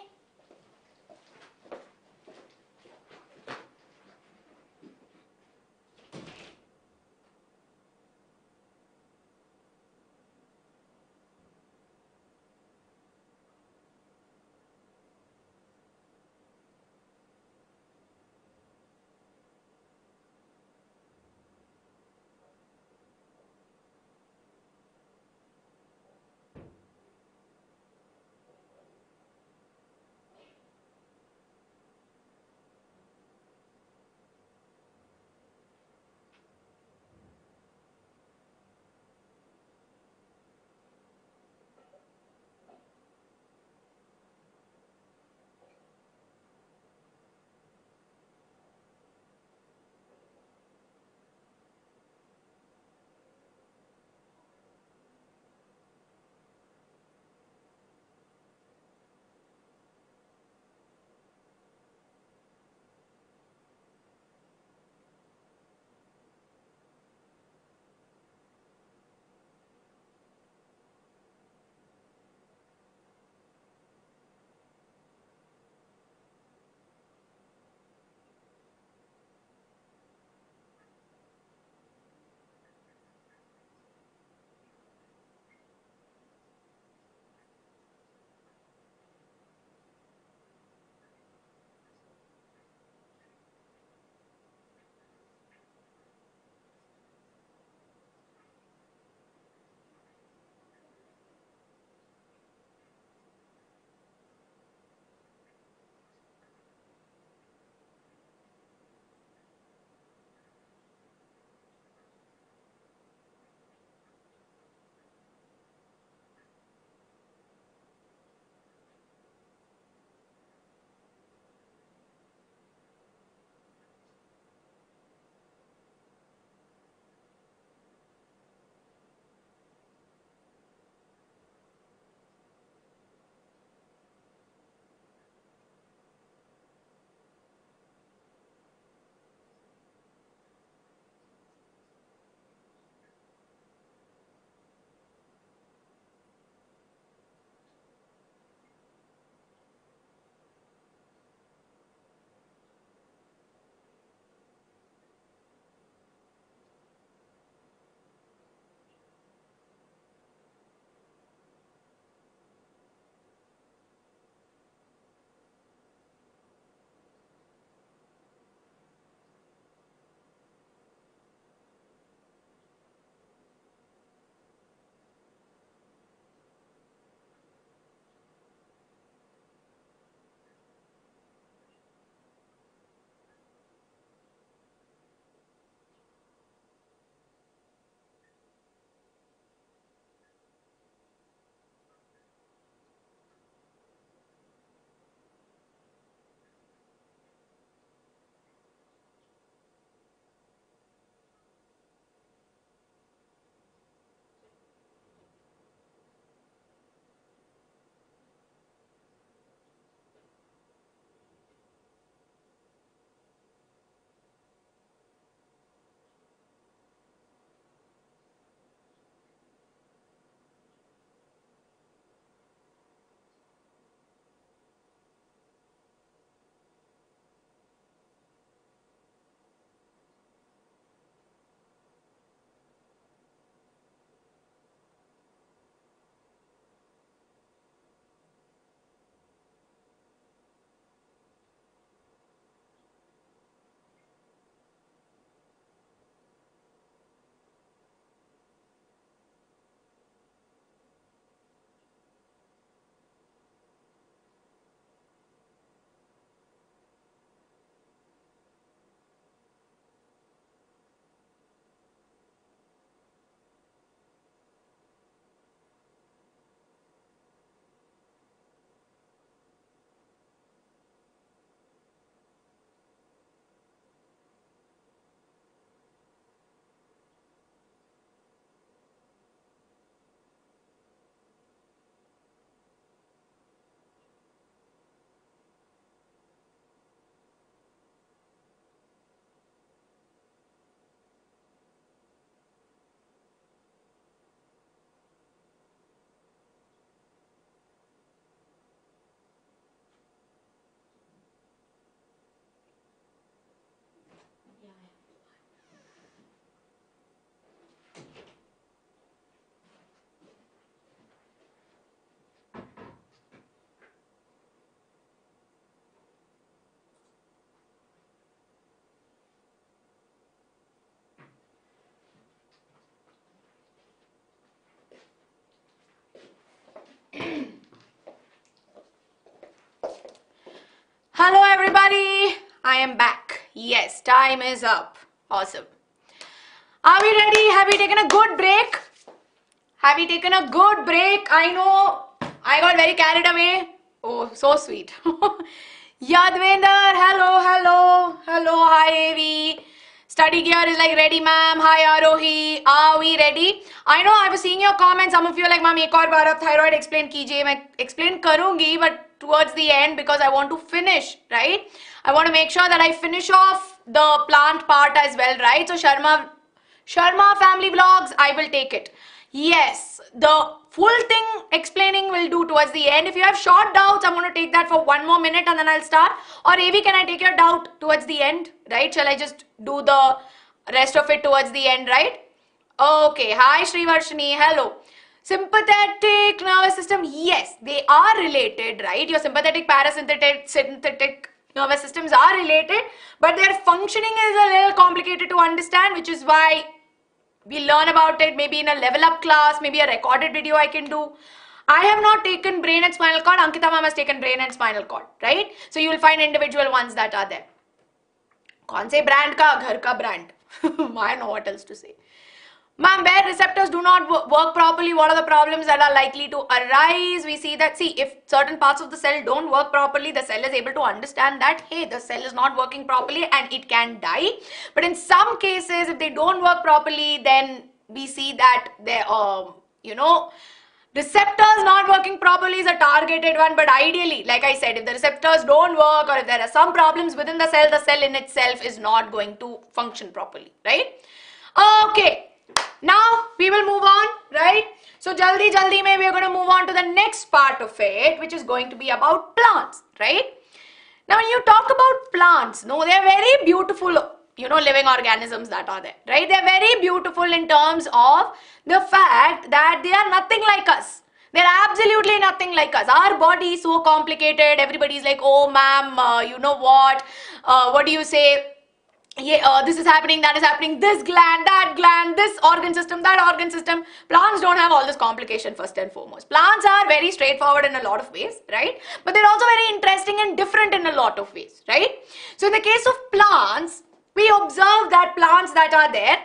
Hello everybody, I am back. Yes, time is up. Awesome. Are we ready? Have we taken a good break? Have we taken a good break? I know I got very carried away. Oh, so sweet. Yadvinder, hello, hi Avi. Study gear is like ready ma'am. Hi Arohi, are we ready? I know I was seeing your comments. Some of you are like ma'am ek aur baar ab thyroid explain kijiye. Main explain karungi but towards the end because I want to finish, right? I want to make sure that I finish off the plant part as well, right? So Sharma family vlogs, I will take it. Yes, the full thing explaining will do towards the end. If you have short doubts, I'm going to take that for 1 more minute and then I'll start. Or Avi, can I take your doubt towards the end, right? Shall I just do the rest of it towards the end, right? Okay, hi Srivarshini, hello. Sympathetic nervous system, yes, they are related, right? Your sympathetic, parasympathetic, synthetic nervous systems are related, but their functioning is a little complicated to understand, which is why we learn about it maybe in a level up class, maybe a recorded video I can do. I have not taken brain and spinal cord. Ankita ma'am has taken brain and spinal cord, right? So you will find individual ones that are there. Kaun se brand ka? Ghar ka brand. I know what else to say. Ma'am, where receptors do not work properly, what are the problems that are likely to arise? We see that, if certain parts of the cell don't work properly, the cell is able to understand that, hey, the cell is not working properly and it can die. But in some cases, if they don't work properly, then we see that they, receptors not working properly is a targeted one. But ideally, like I said, if the receptors don't work or if there are some problems within the cell in itself is not going to function properly, right? Okay. Now we will move on, right? So jaldi mein we are going to move on to the next part of it, which is going to be about plants, right? Now when you talk about plants, no, they are very beautiful, living organisms that are there, right? They are very beautiful in terms of the fact that they are nothing like us. They're absolutely nothing like us. Our body is so complicated. Everybody's like, oh ma'am, you know what do you say? Yeah, this is happening, that is happening, this gland, that gland, this organ system, that organ system. Plants don't have all this complication first and foremost. Plants are very straightforward in a lot of ways, right? But they're also very interesting and different in a lot of ways, right? So in the case of plants, we observe that plants that are there,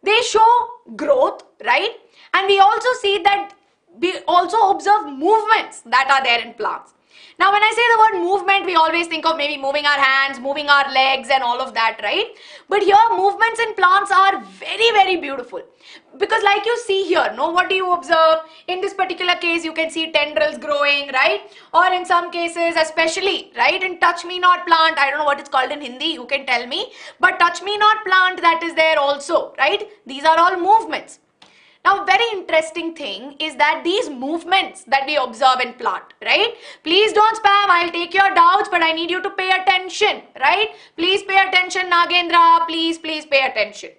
they show growth, right? And we also see that we also observe movements that are there in plants. Now when I say the word movement, we always think of maybe moving our hands, moving our legs and all of that, right? But here movements in plants are very, very beautiful. Because like you see here, what do you observe? In this particular case, you can see tendrils growing, right? Or in some cases, especially, right? In touch me not plant, I don't know what it's called in Hindi, you can tell me. But touch me not plant that is there also, right? These are all movements. Now, very interesting thing is that these movements that we observe in plant, right? Please don't spam, I'll take your doubts, but I need you to pay attention, right? Please pay attention, Nagendra, please pay attention.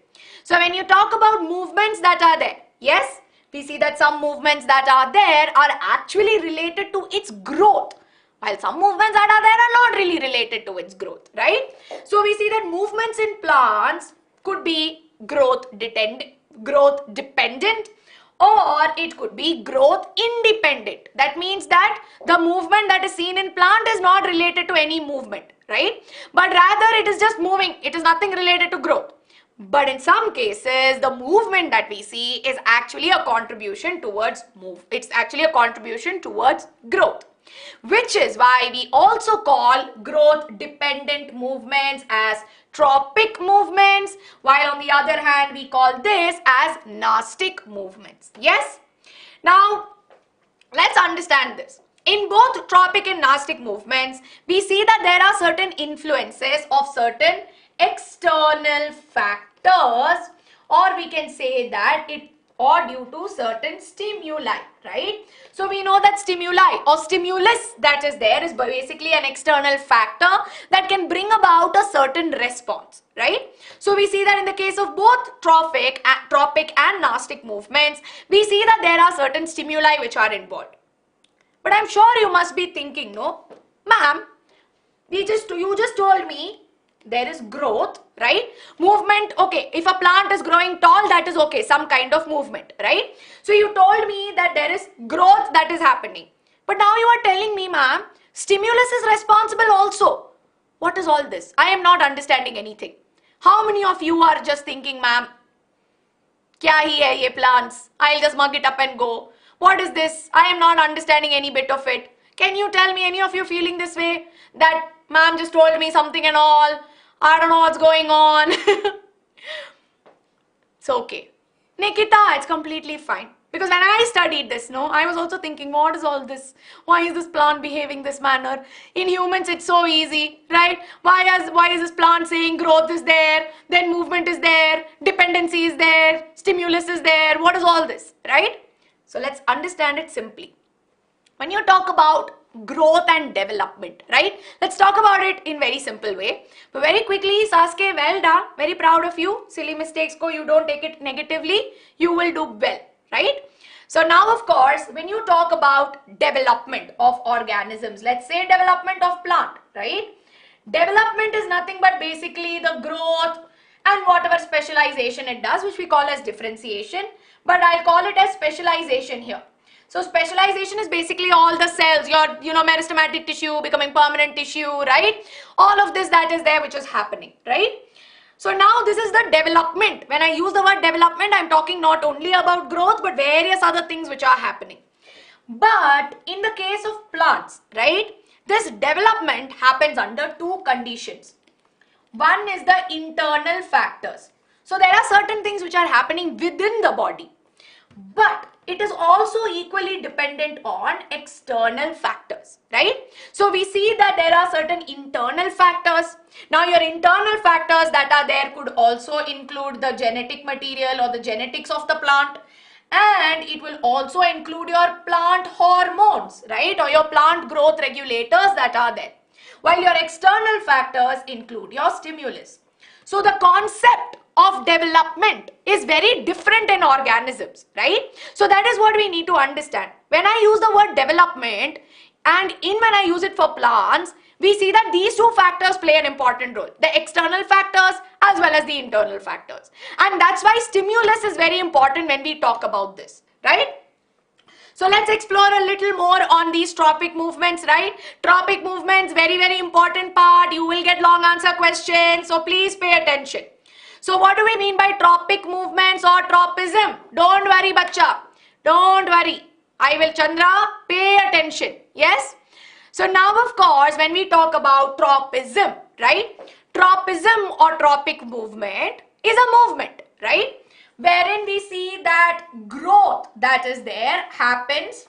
So, when you talk about movements that are there, yes, we see that some movements that are there are actually related to its growth, while some movements that are there are not really related to its growth, right? So, we see that movements in plants could be growth dependent or it could be growth independent. That means that the movement that is seen in plant is not related to any movement, right? But rather it is just moving. It is nothing related to growth. But in some cases, the movement that we see is actually a contribution towards It's actually a contribution towards growth. Which is why we also call growth dependent movements as tropic movements, while on the other hand we call this as nastic movements. Yes? Now let's understand this. In both tropic and nastic movements, we see that there are certain influences of certain external factors, or we can say that or due to certain stimuli, right? So we know that stimuli or stimulus that is there is basically an external factor that can bring about a certain response, right? So we see that in the case of both tropic and nastic movements, we see that there are certain stimuli which are involved. But I'm sure you must be thinking, no, ma'am, you just told me there is growth, right? Movement, okay, if a plant is growing tall, that is okay, some kind of movement, right? So you told me that there is growth that is happening. But now you are telling me, ma'am, stimulus is responsible also What is all this? I am not understanding anything. How many of you are just thinking, ma'am, kya hi hai ye plants? I'll just mug it up and go. What is this? I am not understanding any bit of it. Can you tell me, any of you feeling this way? That ma'am just told me something and all. I don't know what's going on. It's okay. Nikita, it's completely fine. Because when I studied this, no, I was also thinking, what is all this? Why is this plant behaving this manner? In humans, it's so easy, right? Why is this plant saying growth is there, then movement is there, dependency is there, stimulus is there? What is all this, right? So let's understand it simply. When you talk about growth and development, right? Let's talk about it in very simple way. But very quickly, Sasuke, well done. Very proud of you. Silly mistakes ko, you don't take it negatively. You will do well, right? So now, of course, when you talk about development of organisms, let's say development of plant, right? Development is nothing but basically the growth and whatever specialization it does, which we call as differentiation. But I'll call it as specialization here. So specialization is basically all the cells, your meristematic tissue becoming permanent tissue, right? All of this that is there which is happening, right? So now this is the development. When I use the word development, I'm talking not only about growth but various other things which are happening. But in the case of plants, right, this development happens under two conditions. One is the internal factors. So there are certain things which are happening within the body. But it is also equally dependent on external factors, right? So we see that there are certain internal factors. Now your internal factors that are there could also include the genetic material or the genetics of the plant. And it will also include your plant hormones, right? Or your plant growth regulators that are there. While your external factors include your stimulus. So the concept of development is very different in organisms, right? So that is what we need to understand. When I use the word development and when I use it for plants, we see that these two factors play an important role. The external factors as well as the internal factors. And that's why stimulus is very important when we talk about this, right? So let's explore a little more on these tropic movements, right? Tropic movements, very, very important part. You will get long answer questions. So please pay attention. So what do we mean by tropic movements or tropism? Don't worry, bacha. Don't worry. I will, Chandra, pay attention. Yes? So now, of course, when we talk about tropism, right? Tropism or tropic movement is a movement, right? Wherein we see that growth that is there happens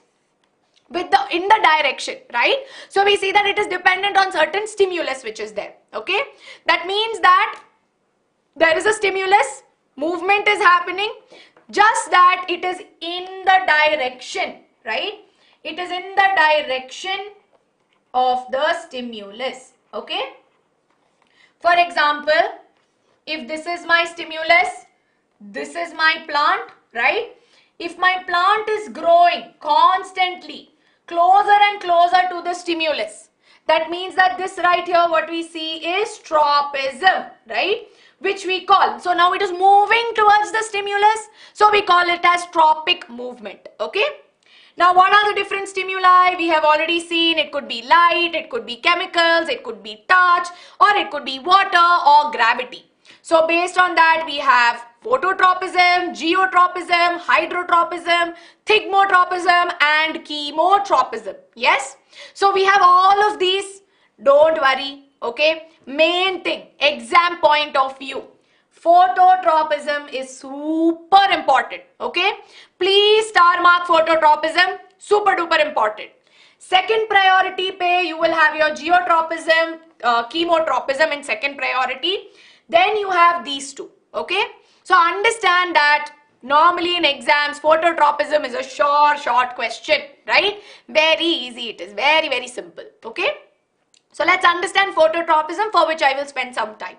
in the direction, right? So we see that it is dependent on certain stimulus which is there, okay? That means that there is a stimulus, movement is happening, just that it is in the direction, right? It is in the direction of the stimulus, okay? For example, if this is my stimulus, this is my plant, right? If my plant is growing constantly, closer and closer to the stimulus, that means that this right here, what we see is tropism, right? Which we call, so now it is moving towards the stimulus, so we call it as tropic movement, okay? Now what are the different stimuli? We have already seen it could be light, it could be chemicals, it could be touch, or it could be water or gravity. So based on that, we have phototropism, geotropism, hydrotropism, thigmotropism and chemotropism. Yes? So we have all of these. Don't worry. Okay? Main thing, exam point of view. Phototropism is super important. Okay? Please star mark phototropism. Super duper important. Second priority pay, you will have your geotropism, chemotropism in second priority. Then you have these two, okay? So understand that normally in exams, phototropism is a short question, right? Very easy it is, very, very simple, okay? So let's understand phototropism, for which I will spend some time.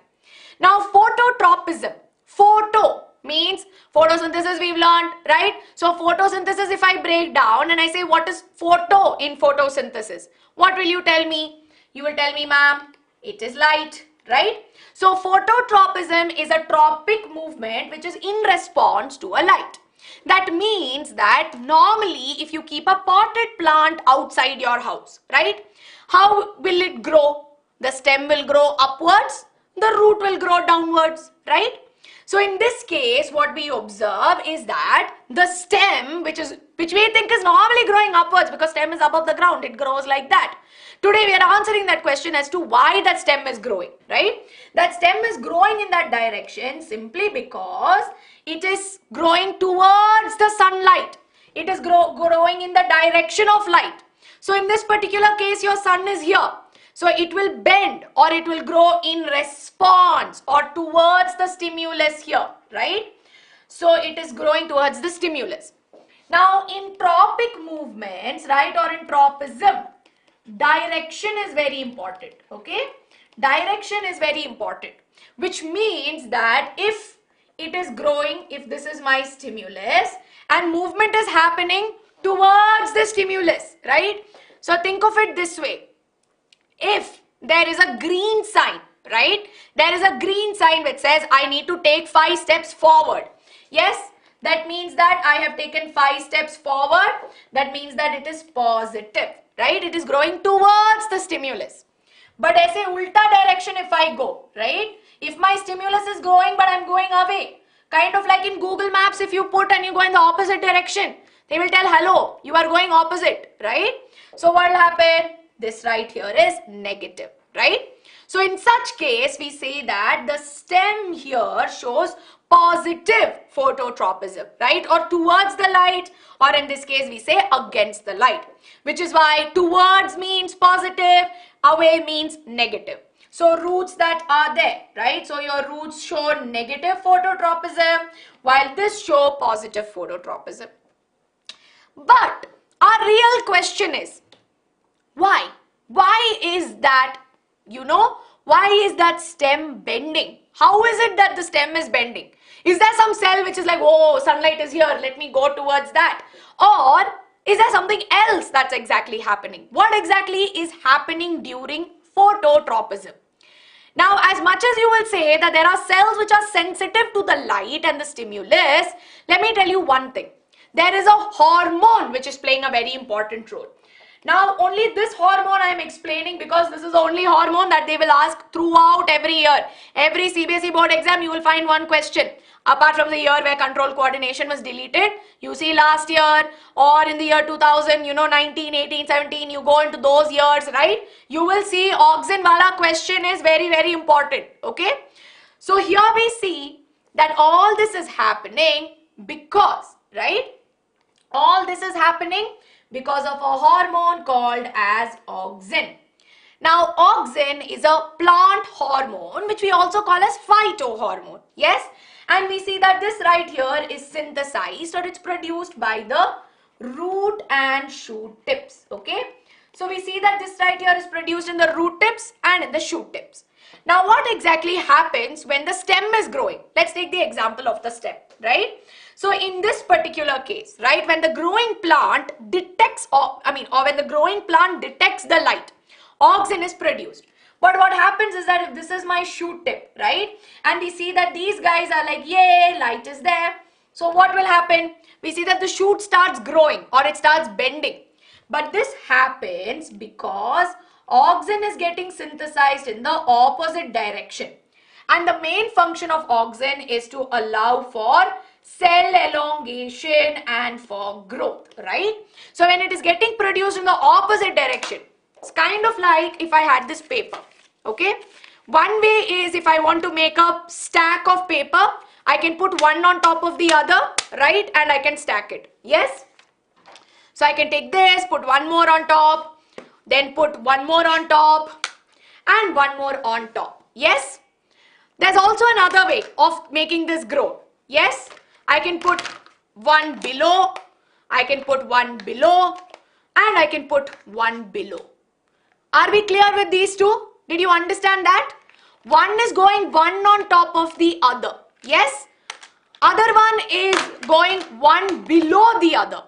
Now phototropism, photo means photosynthesis we've learned, right? So photosynthesis, if I break down and I say what is photo in photosynthesis, what will you tell me? You will tell me, ma'am, it is light, right? So phototropism is a tropic movement which is in response to a light. That means that normally if you keep a potted plant outside your house, right? How will it grow? the stem will grow upwards, the root will grow downwards, right? So in this case, what we observe is that the stem, which we think is normally growing upwards because stem is above the ground, it grows like that. Today we are answering that question as to why that stem is growing, right? That stem is growing in that direction simply because it is growing towards the sunlight. It is growing in the direction of light. So in this particular case, your sun is here. So it will bend or it will grow in response or towards the stimulus here, right? So it is growing towards the stimulus. Now in tropic movements, right, or in tropism, direction is very important, okay? Direction is very important, which means that if it is growing, if this is my stimulus and movement is happening towards the stimulus, right? So think of it this way. If there is a green sign, right? There is a green sign which says I need to take 5 steps forward. Yes, that means that I have taken 5 steps forward. That means that it is positive, right? It is growing towards the stimulus. But aise ulta direction if I go, right? If my stimulus is growing but I'm going away, kind of like in Google Maps, if you put and you go in the opposite direction, they will tell hello, you are going opposite, right? So what will happen? This right here is negative, right? So in such case, we say that the stem here shows positive phototropism, right? Or towards the light, or in this case, we say against the light, which is why towards means positive, away means negative. So roots that are there, right? So your roots show negative phototropism, while this show positive phototropism. But our real question is, why? Why is that, why is that stem bending? How is it that the stem is bending? Is there some cell which is like, oh, sunlight is here, let me go towards that? Or is there something else that's exactly happening? What exactly is happening during phototropism? Now, as much as you will say that there are cells which are sensitive to the light and the stimulus, let me tell you one thing. There is a hormone which is playing a very important role. Now, only this hormone I am explaining because this is the only hormone that they will ask throughout every year. Every CBSE board exam, you will find one question. Apart from the year where control coordination was deleted, you see last year or in the year 2000, 19, 18, 17, you go into those years, right? You will see auxin wala question is very, very important, okay? So here we see that all this is happening because, right? All this is happening because of a hormone called as auxin. Now, auxin is a plant hormone which we also call as phytohormone. Yes? And we see that this right here is synthesized or it's produced by the root and shoot tips. Okay? So we see that this right here is produced in the root tips and in the shoot tips. Now, what exactly happens when the stem is growing? Let's take the example of the stem, right? So in this particular case, right, when the growing plant detects, when the growing plant detects the light, auxin is produced. But what happens is that if this is my shoot tip, right, and we see that these guys are like, yay, light is there. So what will happen? We see that the shoot starts growing or it starts bending. But this happens because auxin is getting synthesized in the opposite direction. And the main function of auxin is to allow for cell elongation and for growth, right? So when it is getting produced in the opposite direction, it's kind of like if I had this paper, okay? One way is if I want to make a stack of paper, I can put one on top of the other, right? And I can stack it, yes? So I can take this, put one more on top, then put one more on top and one more on top, yes? There's also another way of making this grow, yes? I can put one below, I can put one below, and I can put one below. Are we clear with these two? Did you understand that? One is going one on top of the other, yes? Other one is going one below the other.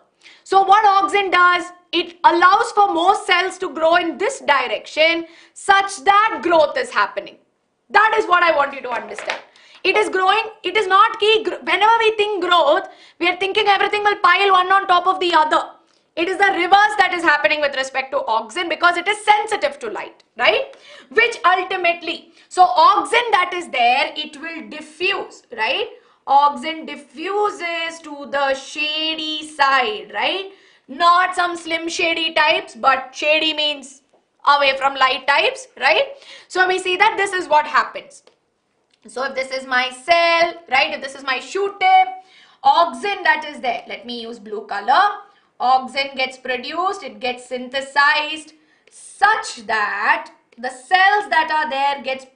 So what auxin does, it allows for more cells to grow in this direction such that growth is happening. That is what I want you to understand. It is growing, it is not key. Whenever we think growth, we are thinking everything will pile one on top of the other. It is the reverse that is happening with respect to auxin because it is sensitive to light, right? Which ultimately, so auxin that is there, it will diffuse, right? Auxin diffuses to the shady side, right? Not some slim shady types, but shady means away from light types, right? So we see that this is what happens. So if this is my cell, right, if this is my shoe tip, auxin that is there, let me use blue color, auxin gets produced, it gets synthesized such that the cells that are there gets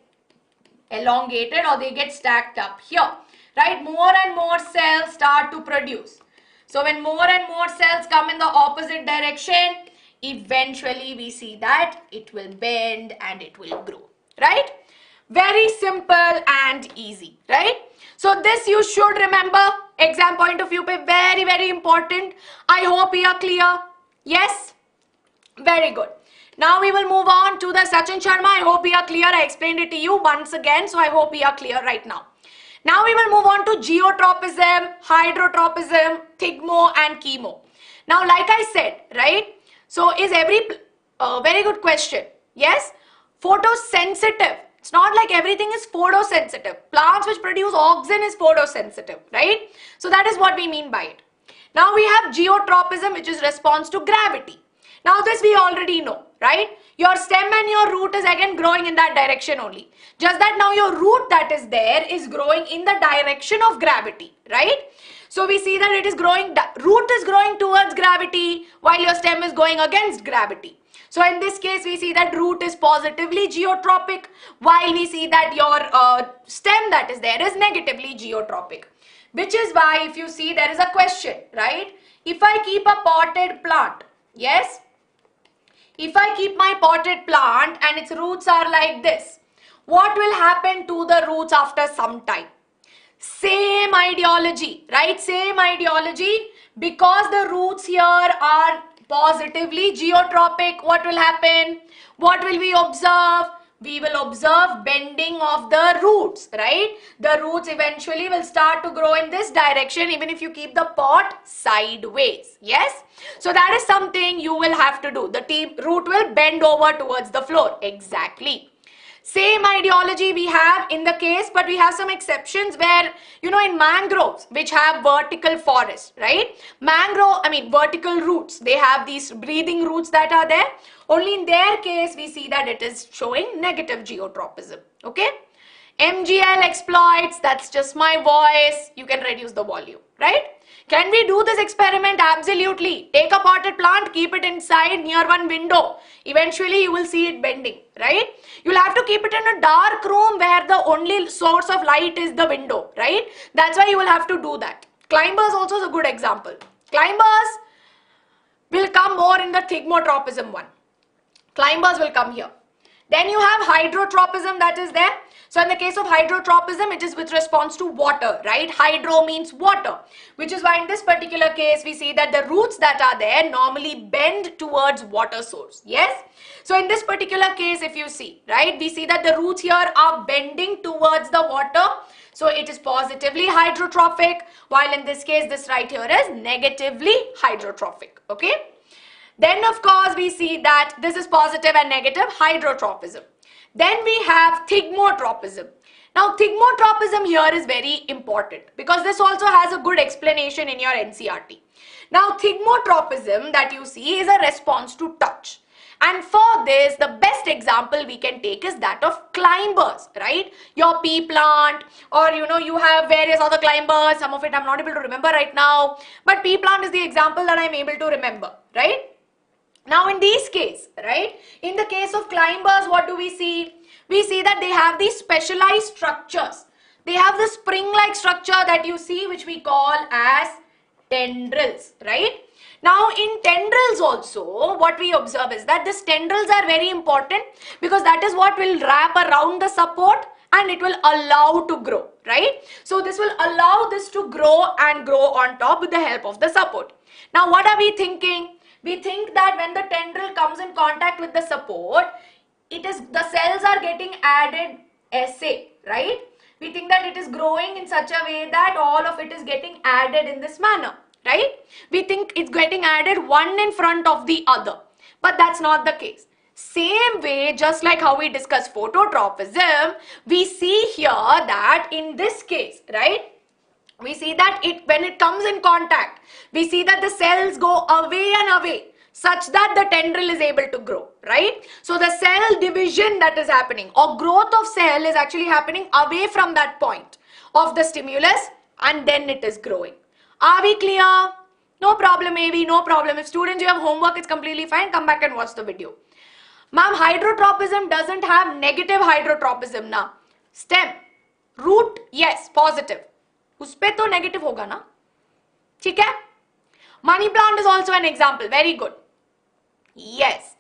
elongated or they get stacked up here, right? More and more cells start to produce. So when more and more cells come in the opposite direction, eventually we see that it will bend and it will grow, right? Very simple and easy, right? So this you should remember, exam point of view, very, very important. I hope you are clear. Yes? Very good. Now we will move on to the Sachin Sharma. I hope you are clear. I explained it to you once again. So I hope you are clear right now. Now we will move on to geotropism, hydrotropism, thigmo and chemo. Now like I said, right? So is very good question. Yes? Photosensitive. It's not like everything is photosensitive. Plants which produce auxin is photosensitive, right? So that is what we mean by it. Now we have geotropism, which is response to gravity. Now this we already know, right? Your stem and your root is again growing in that direction only. Just that now your root that is there is growing in the direction of gravity, right? So we see that it is growing, root is growing towards gravity while your stem is going against gravity. So in this case, we see that root is positively geotropic, while we see that your stem that is there is negatively geotropic. Which is why if you see there is a question, right? If I keep a potted plant, yes? If I keep my potted plant and its roots are like this, what will happen to the roots after some time? Same ideology, right? Same ideology. Because the roots here are positively geotropic, what will happen? What will we observe? We will observe bending of the roots, right? The roots eventually will start to grow in this direction even if you keep the pot sideways. Yes? So that is something you will have to do. The root will bend over towards the floor. Exactly. Same ideology we have in the case, but we have some exceptions where, in mangroves, which have vertical forest, right? Vertical roots. They have these breathing roots that are there. Only in their case, we see that it is showing negative geotropism, okay? MGL exploits, that's just my voice. You can reduce the volume, right? Can we do this experiment? Absolutely. Take a potted plant, keep it inside near one window. Eventually, you will see it bending, right? You'll have to keep it in a dark room where the only source of light is the window, right? That's why you will have to do that. Climbers also is a good example. Climbers will come more in the thigmotropism one. Climbers will come here. Then you have hydrotropism that is there. So in the case of hydrotropism, it is with response to water, right? Hydro means water, which is why in this particular case, we see that the roots that are there normally bend towards water source. Yes? So in this particular case, if you see, right, we see that the roots here are bending towards the water. So it is positively hydrotrophic, while in this case, this right here is negatively hydrotrophic. Okay? Then of course, we see that this is positive and negative hydrotropism. Then we have thigmotropism. Now thigmotropism here is very important because this also has a good explanation in your NCERT. Now thigmotropism that you see is a response to touch. And for this, the best example we can take is that of climbers, right? Your pea plant, or you have various other climbers. Some of it I'm not able to remember right now. But pea plant is the example that I'm able to remember, right? Now in this case, right, in the case of climbers, what do we see? We see that they have these specialized structures. They have the spring-like structure that you see, which we call as tendrils, right? Now in tendrils also, what we observe is that these tendrils are very important because that is what will wrap around the support and it will allow to grow, right? So this will allow this to grow and grow on top with the help of the support. Now what are we thinking? We think that when the tendril comes in contact with the support, the cells are getting added SA, right? We think that it is growing in such a way that all of it is getting added in this manner, right? We think it's getting added one in front of the other, but that's not the case. Same way, just like how we discussed phototropism, we see here that in this case, right, we see that when it comes in contact, we see that the cells go away and away such that the tendril is able to grow, right? So the cell division that is happening or growth of cell is actually happening away from that point of the stimulus, and then it is growing. Are we clear? No problem, maybe, no problem. If students, you have homework, it's completely fine. Come back and watch the video. Ma'am, hydrotropism doesn't have negative hydrotropism na. Stem, root, yes, positive. उसपे तो negative होगा ना, ठीक है? Money plant is also an example. Very good. Yes.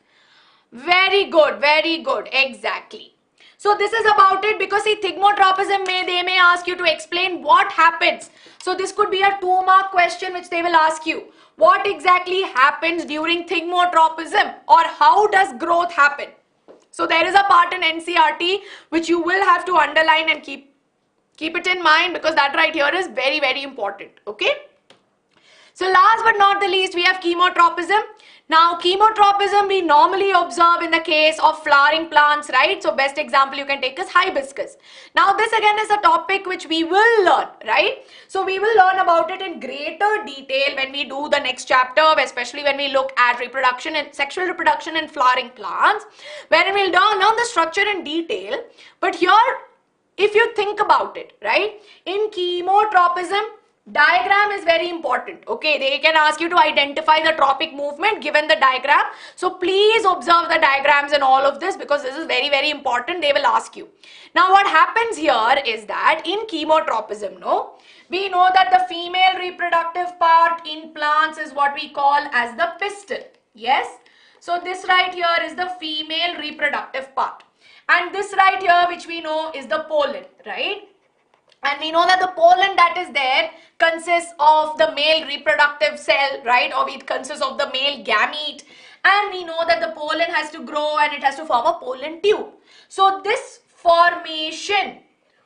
Very good. Exactly. So this is about it, because see, thigmotropism they may ask you to explain what happens. So this could be a 2-mark question which they will ask you. What exactly happens during thigmotropism, or how does growth happen? So there is a part in NCERT which you will have to underline and keep it in mind, because that right here is very, very important. Okay. So last but not the least, we have chemotropism. Now chemotropism we normally observe in the case of flowering plants, right? So best example you can take is hibiscus. Now this again is a topic which we will learn, right? So we will learn about it in greater detail when we do the next chapter, especially when we look at reproduction and sexual reproduction in flowering plants, wherein we'll learn the structure in detail. But here, if you think about it, right, in chemotropism, diagram is very important. Okay, they can ask you to identify the tropic movement given the diagram. So please observe the diagrams and all of this, because this is very, very important. They will ask you. Now what happens here is that in chemotropism, we know that the female reproductive part in plants is what we call as the pistil. Yes. So this right here is the female reproductive part. And this right here, which we know is the pollen, right? And we know that the pollen that is there consists of the male reproductive cell, right? Or it consists of the male gamete. And we know that the pollen has to grow and it has to form a pollen tube. So this formation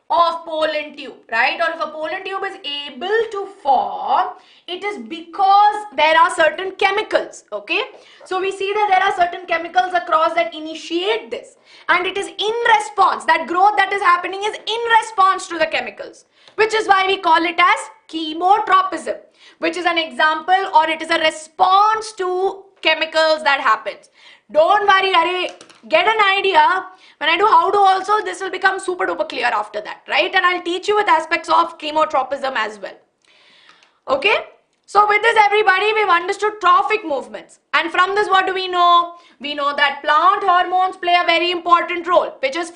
of pollen tube, right? Or if a pollen tube is able to form, it is because there are certain chemicals, okay? So we see that there are certain chemicals across that initiate this, and it is in response, that growth that is happening is in response to the chemicals, which is why we call it as chemotropism, which is an example, or it is a response to chemicals that happens. Don't worry, get an idea. When I do how to also, this will become super duper clear after that, right? And I'll teach you with aspects of chemotropism as well. Okay? So with this, everybody, we've understood trophic movements. And from this, what do we know? We know that plant hormones play a very important role, which is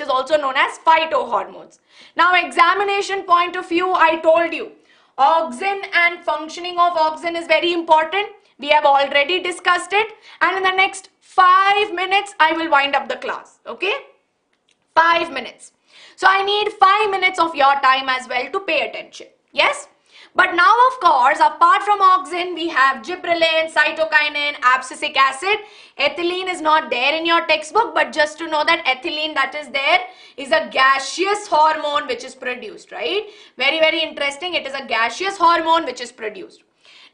also known as phytohormones. Now, examination point of view, I told you, auxin and functioning of auxin is very important. We have already discussed it. And in the next 5 minutes, I will wind up the class. Okay? 5 minutes. So I need 5 minutes of your time as well to pay attention. Yes? But now, of course, apart from auxin, we have gibberellin, cytokinin, abscisic acid. Ethylene is not there in your textbook, but just to know that ethylene that is there is a gaseous hormone which is produced, right? Very, very interesting. It is a gaseous hormone which is produced.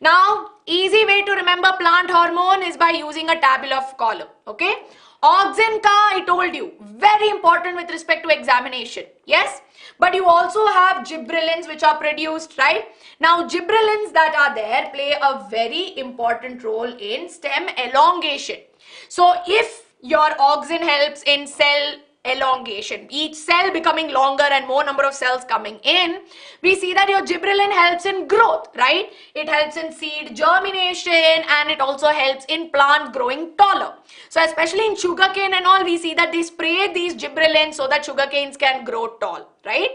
Now, easy way to remember plant hormone is by using a tabular column, okay? Auxin ka, I told you, very important with respect to examination, yes? But you also have gibberellins which are produced, right? Now, gibberellins that are there play a very important role in stem elongation. So, if your auxin helps in cell elongation, each cell becoming longer and more number of cells coming in, we see that your gibberellin helps in growth, right? It helps in seed germination, and it also helps in plant growing taller. So especially in sugarcane and all, we see that they spray these gibberellins so that sugarcanes can grow tall, right?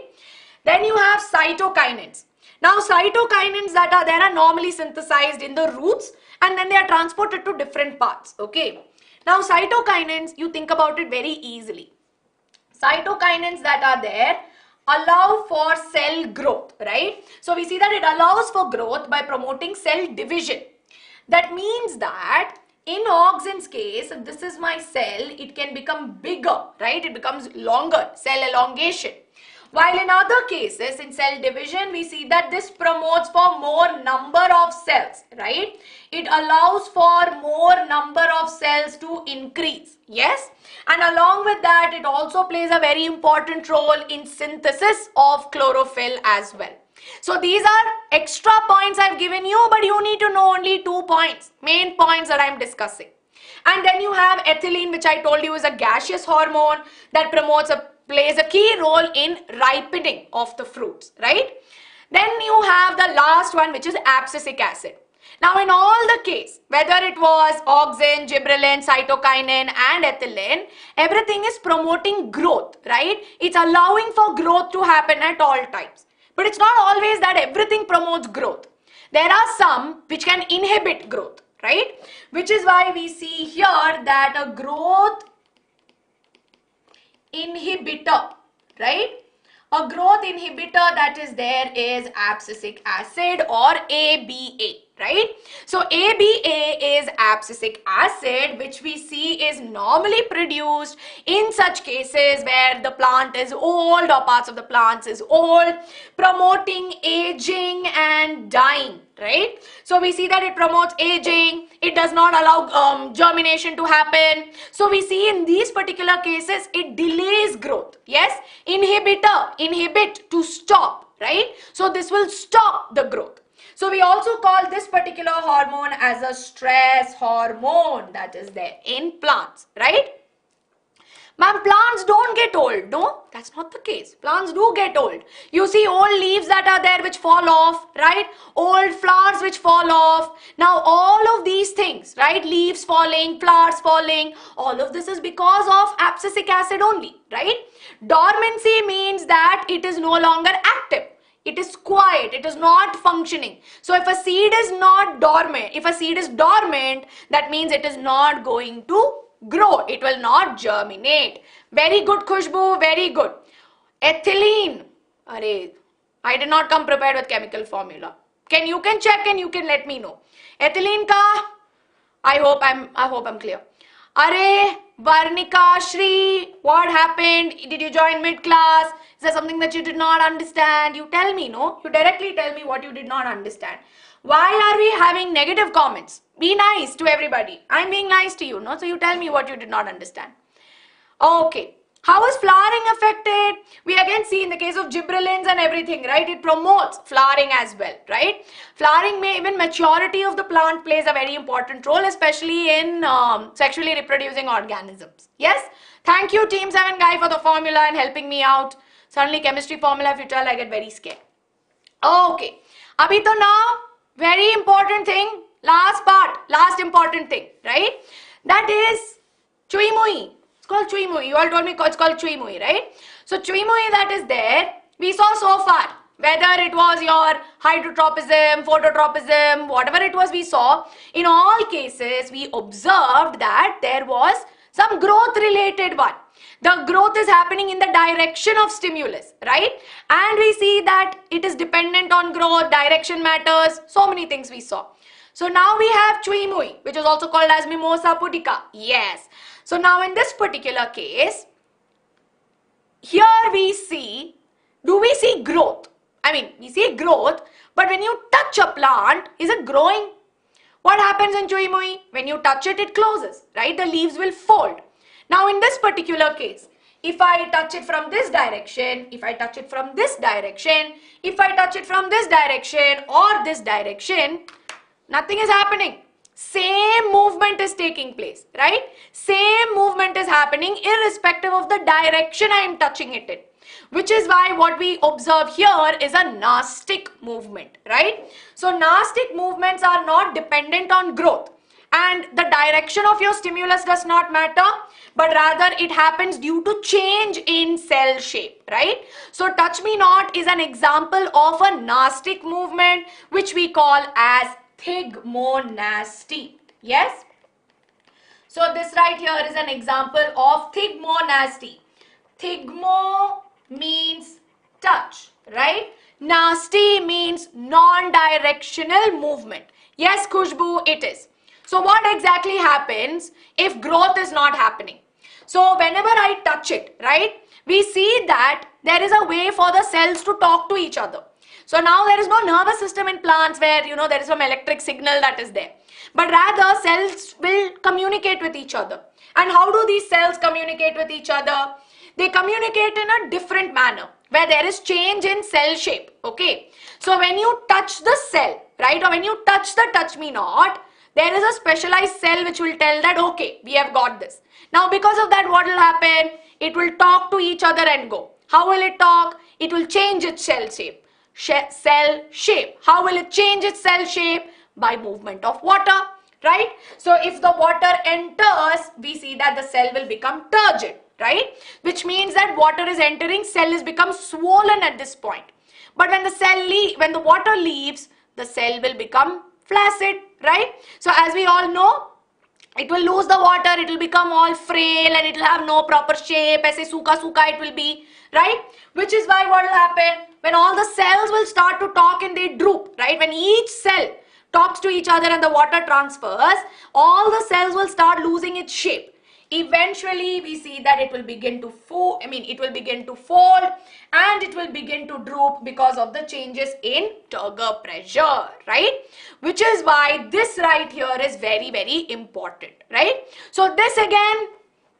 Then you have cytokinins. Now cytokinins that are there are normally synthesized in the roots, and then they are transported to different parts, okay? Now cytokinins, you think about it very easily. Cytokinins that are there allow for cell growth, right? So we see that it allows for growth by promoting cell division. That means that in auxin's case, if this is my cell, it can become bigger, right? It becomes longer, cell elongation. While in other cases, in cell division, we see that this promotes for more number of cells, right? It allows for more number of cells to increase, yes? And along with that, it also plays a very important role in synthesis of chlorophyll as well. So these are extra points I've given you, but you need to know only 2 points, main points that I'm discussing. And then you have ethylene, which I told you is a gaseous hormone that plays a key role in ripening of the fruits, right? Then you have the last one, which is abscisic acid. Now in all the case, whether it was auxin, gibberellin, cytokinin and ethylene, everything is promoting growth, right? It's allowing for growth to happen at all times. But it's not always that everything promotes growth. There are some which can inhibit growth, right? Which is why we see here that a growth inhibitor, right? A growth inhibitor that is there is abscisic acid or ABA, right? So ABA is abscisic acid, which we see is normally produced in such cases where the plant is old or parts of the plants is old, promoting aging and dying, right? So we see that it promotes aging, it does not allow germination to happen. So we see in these particular cases, it delays growth. Yes, inhibit to stop, right? So this will stop the growth. So we also call this particular hormone as a stress hormone that is there in plants, right? Ma'am, plants don't get old. No, that's not the case. Plants do get old. You see old leaves that are there which fall off, right? Old flowers which fall off. Now all of these things, right? Leaves falling, flowers falling, all of this is because of abscisic acid only, right? Dormancy means that it is no longer active. It is quiet. It is not functioning. So if a seed is not dormant, if a seed is dormant, that means it is not going to grow. It will not germinate. Very good, Khushbu. Very good. Ethylene. Arey, I did not come prepared with chemical formula. You can check and you can let me know. Ethylene ka. I hope I'm clear. Arey, Varnika, Shri, what happened? Did you join mid-class? Is there something that you did not understand? You tell me, no? You directly tell me what you did not understand. Why are we having negative comments? Be nice to everybody. I'm being nice to you, no? So you tell me what you did not understand. Okay. How is flowering affected? We again see in the case of gibberellins and everything, right? It promotes flowering as well, right? Flowering may even maturity of the plant plays a very important role, especially in sexually reproducing organisms. Yes? Thank you, Team 7 guy, for the formula and helping me out. Suddenly, chemistry formula, if you tell, I get very scared. Okay. Abhi to now, very important thing, last part, last important thing, right? That is chui mui. It's called chui mui. You all told me it's called chui mui, right? So chui mui that is there, we saw so far, whether it was your hydrotropism, phototropism, whatever it was we saw, in all cases we observed that there was some growth related one. The growth is happening in the direction of stimulus, right? And we see that it is dependent on growth, direction matters, so many things we saw. So now we have chui mui, which is also called as mimosa pudica. Yes. So now in this particular case, here we see, do we see growth? I mean, we see growth, but when you touch a plant, is it growing? What happens in chui mui? When you touch it, it closes, right? The leaves will fold. Now in this particular case, if I touch it from this direction, if I touch it from this direction, if I touch it from this direction or this direction, nothing is happening. Same movement is taking place, right? Same movement is happening irrespective of the direction I am touching it in. Which is why what we observe here is a nastic movement, right? So nastic movements are not dependent on growth. And the direction of your stimulus does not matter, but rather it happens due to change in cell shape, right? So touch me not is an example of a nastic movement, which we call as thigmonasty. Yes? So this right here is an example of thigmonasty. Thigmo means touch, right? Nasty means non-directional movement. Yes, Khushbu, it is. So what exactly happens if growth is not happening? So whenever I touch it, right, we see that there is a way for the cells to talk to each other. So now there is no nervous system in plants where, there is some electric signal that is there. But rather cells will communicate with each other. And how do these cells communicate with each other? They communicate in a different manner where there is change in cell shape. Okay. So when you touch the cell, right, or when you touch the touch me not, there is a specialized cell which will tell that, okay, we have got this. Now because of that, what will happen? It will talk to each other and go. How will it talk? It will change its cell shape. How will it change its cell shape? By movement of water, right? So if the water enters, we see that the cell will become turgid, right? Which means that water is entering, cell is become swollen at this point. But when the water leaves, the cell will become flaccid, right? So as we all know, it will lose the water, it will become all frail and it will have no proper shape, aise suka it will be, right? Which is why what will happen? When all the cells will start to talk and they droop, right? When each cell talks to each other and the water transfers, all the cells will start losing its shape. Eventually, we see that it will begin to fold and it will begin to droop because of the changes in turgor pressure, right? Which is why this right here is very, very important, right? So this again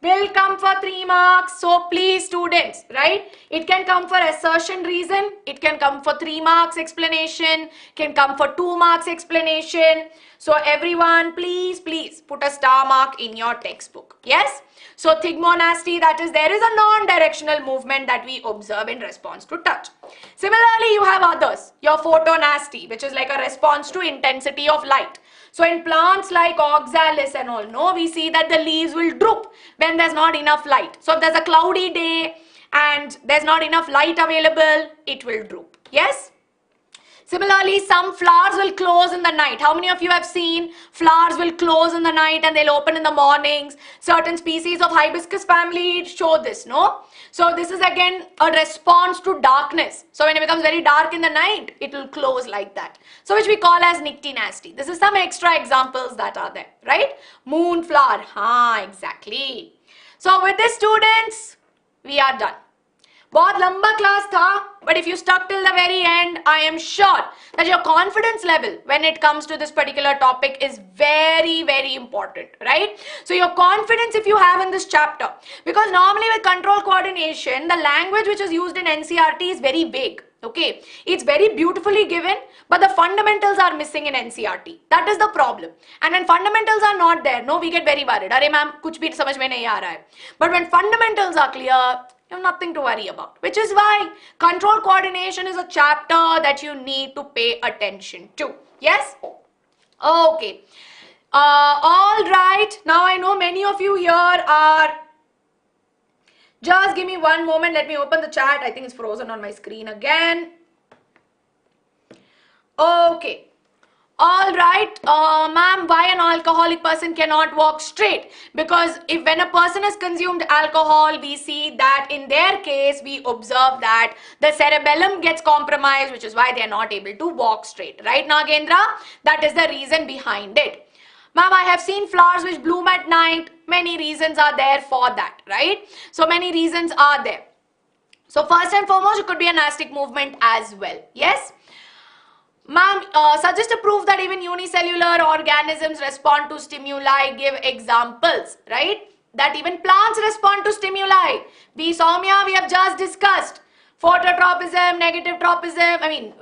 will come for 3 marks. So please students, right? It can come for assertion reason. It can come for 3 marks explanation. Can come for 2 marks explanation. So everyone, please put a star mark in your textbook. Yes? So thigmonasty, that is, there is a non-directional movement that we observe in response to touch. Similarly, you have others. Your photonasty, which is like a response to intensity of light. So in plants like oxalis and all, no, we see that the leaves will droop when there's not enough light. So if there's a cloudy day and there's not enough light available, it will droop. Yes? Similarly, some flowers will close in the night. How many of you have seen flowers will close in the night and they'll open in the mornings? Certain species of hibiscus family show this, no? So this is again a response to darkness. So when it becomes very dark in the night, it will close like that. So which we call as nyctinasty. This is some extra examples that are there, right? Moonflower, exactly. So with this students, we are done. बहुत लंबा class था, but if you stuck till the very end, I am sure that your confidence level when it comes to this particular topic is very, very important, right? So your confidence if you have in this chapter, because normally with control coordination, the language which is used in NCERT is very vague. Okay, it's very beautifully given, but the fundamentals are missing in NCERT. That is the problem. And when fundamentals are not there, no, we get very worried. Arey ma'am, kuch bhi samajh mein nahi aa raha hai. But when fundamentals are clear, you have nothing to worry about. Which is why control coordination is a chapter that you need to pay attention to. Yes? Okay. All right. Now I know many of you here are... Just give me one moment. Let me open the chat. I think it's frozen on my screen again. Okay. All right. Ma'am, why an alcoholic person cannot walk straight? Because when a person has consumed alcohol, we see that in their case, we observe that the cerebellum gets compromised, which is why they are not able to walk straight. Right, Nagendra? That is the reason behind it. Ma'am, I have seen flowers which bloom at night. Many reasons are there for that, right? So many reasons are there. So first and foremost, it could be an anastic movement as well. Yes? Ma'am, suggest a proof that even unicellular organisms respond to stimuli. Give examples, right? That even plants respond to stimuli. Soumya, we have just discussed. Phototropism, negative tropism,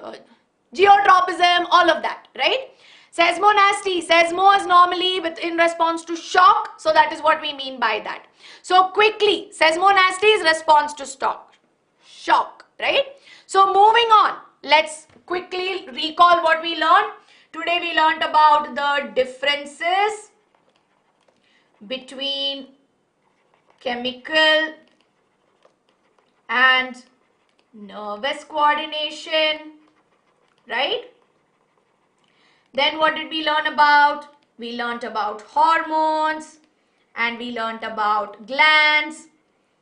geotropism, all of that, right? Seismonasty. Seismo is normally in response to shock. So that is what we mean by that. So quickly, seismonasty is response to shock, right? So moving on, let's quickly recall what we learned. Today we learned about the differences between chemical and nervous coordination, right? Then what did we learn about? We learned about hormones and we learned about glands.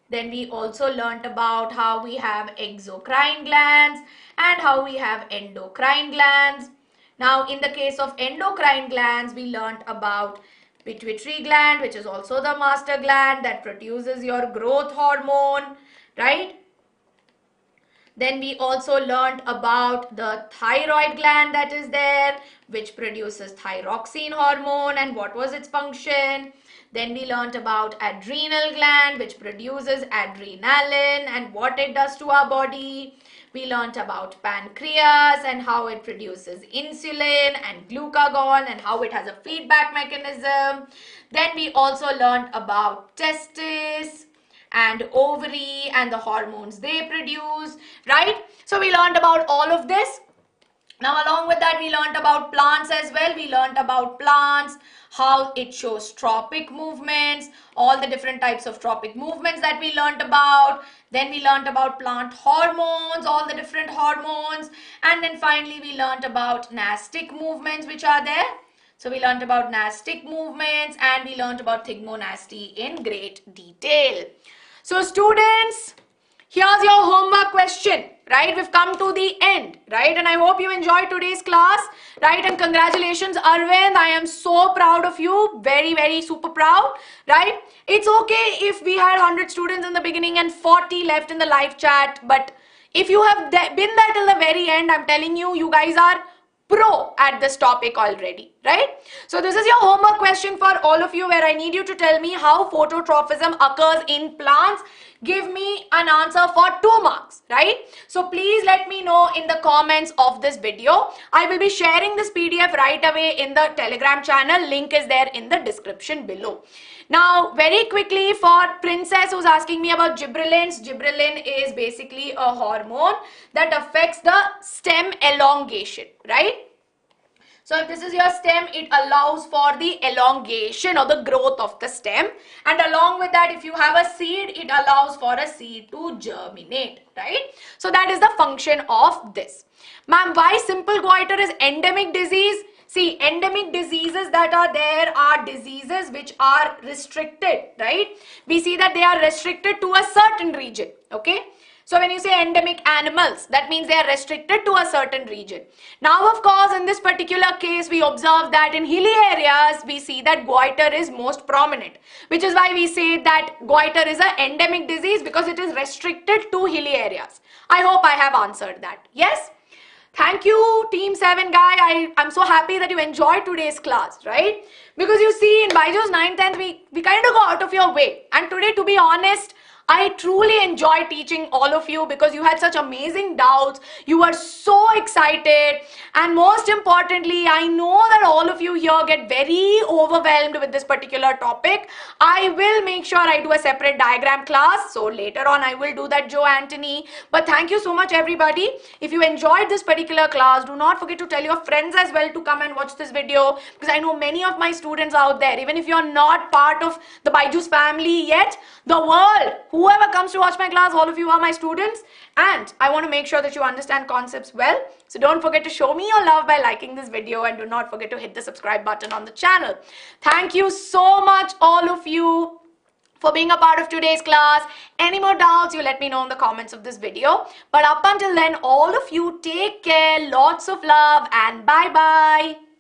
Then we also learnt about how we have exocrine glands and how we have endocrine glands. Now in the case of endocrine glands, we learnt about pituitary gland, which is also the master gland that produces your growth hormone, right? Then we also learned about the thyroid gland that is there, which produces thyroxine hormone and what was its function. Then we learned about adrenal gland, which produces adrenaline and what it does to our body. We learned about pancreas and how it produces insulin and glucagon and how it has a feedback mechanism. Then we also learned about testes and ovary and the hormones they produce, right? So we learned about all of this. Now along with that, we learned about plants as well. We learned about plants, how it shows tropic movements, all the different types of tropic movements that we learned about. Then we learned about plant hormones, all the different hormones. And then finally, we learned about nastic movements which are there. So we learned about nastic movements and we learned about thigmonasty in great detail. So students, here's your homework question, right? We've come to the end, right? And I hope you enjoyed today's class, right? And congratulations, Arvind. I am so proud of you. Very, very super proud, right? It's okay if we had 100 students in the beginning and 40 left in the live chat. But if you have been there till the very end, I'm telling you, you guys are pro at this topic already, right? So this is your homework question for all of you, where I need you to tell me how phototrophism occurs in plants. Give me an answer for 2 marks, right? So please let me know in the comments of this video. I will be sharing this PDF right away in the Telegram channel. Link is there in the description below. Now, very quickly, for Princess who's asking me about gibberellins. Gibberellin is basically a hormone that affects the stem elongation, right? So if this is your stem, it allows for the elongation or the growth of the stem. And along with that, if you have a seed, it allows for a seed to germinate, right? So that is the function of this. Ma'am, why simple goiter is endemic disease? See, endemic diseases that are there are diseases which are restricted, right? We see that they are restricted to a certain region, okay? So when you say endemic animals, that means they are restricted to a certain region. Now, of course, in this particular case, we observe that in hilly areas, we see that goiter is most prominent, which is why we say that goiter is an endemic disease because it is restricted to hilly areas. I hope I have answered that. Yes? Thank you, Team 7 guy. I'm so happy that you enjoyed today's class, right? Because you see, in BYJU'S 9th, 10th, we kind of go out of your way. And today, to be honest, I truly enjoy teaching all of you because you had such amazing doubts. You were so excited. And most importantly, I know that all of you here get very overwhelmed with this particular topic. I will make sure I do a separate diagram class. So later on, I will do that, Joe Anthony. But thank you so much, everybody. If you enjoyed this particular class, do not forget to tell your friends as well to come and watch this video, because I know many of my students out there, even if you're not part of the BYJU'S family yet, the world, whoever comes to watch my class, all of you are my students, and I want to make sure that you understand concepts well. So don't forget to show me your love by liking this video, and do not forget to hit the subscribe button on the channel. Thank you so much, all of you, for being a part of today's class. Any more doubts, you let me know in the comments of this video. But up until then, all of you take care, lots of love, and bye-bye.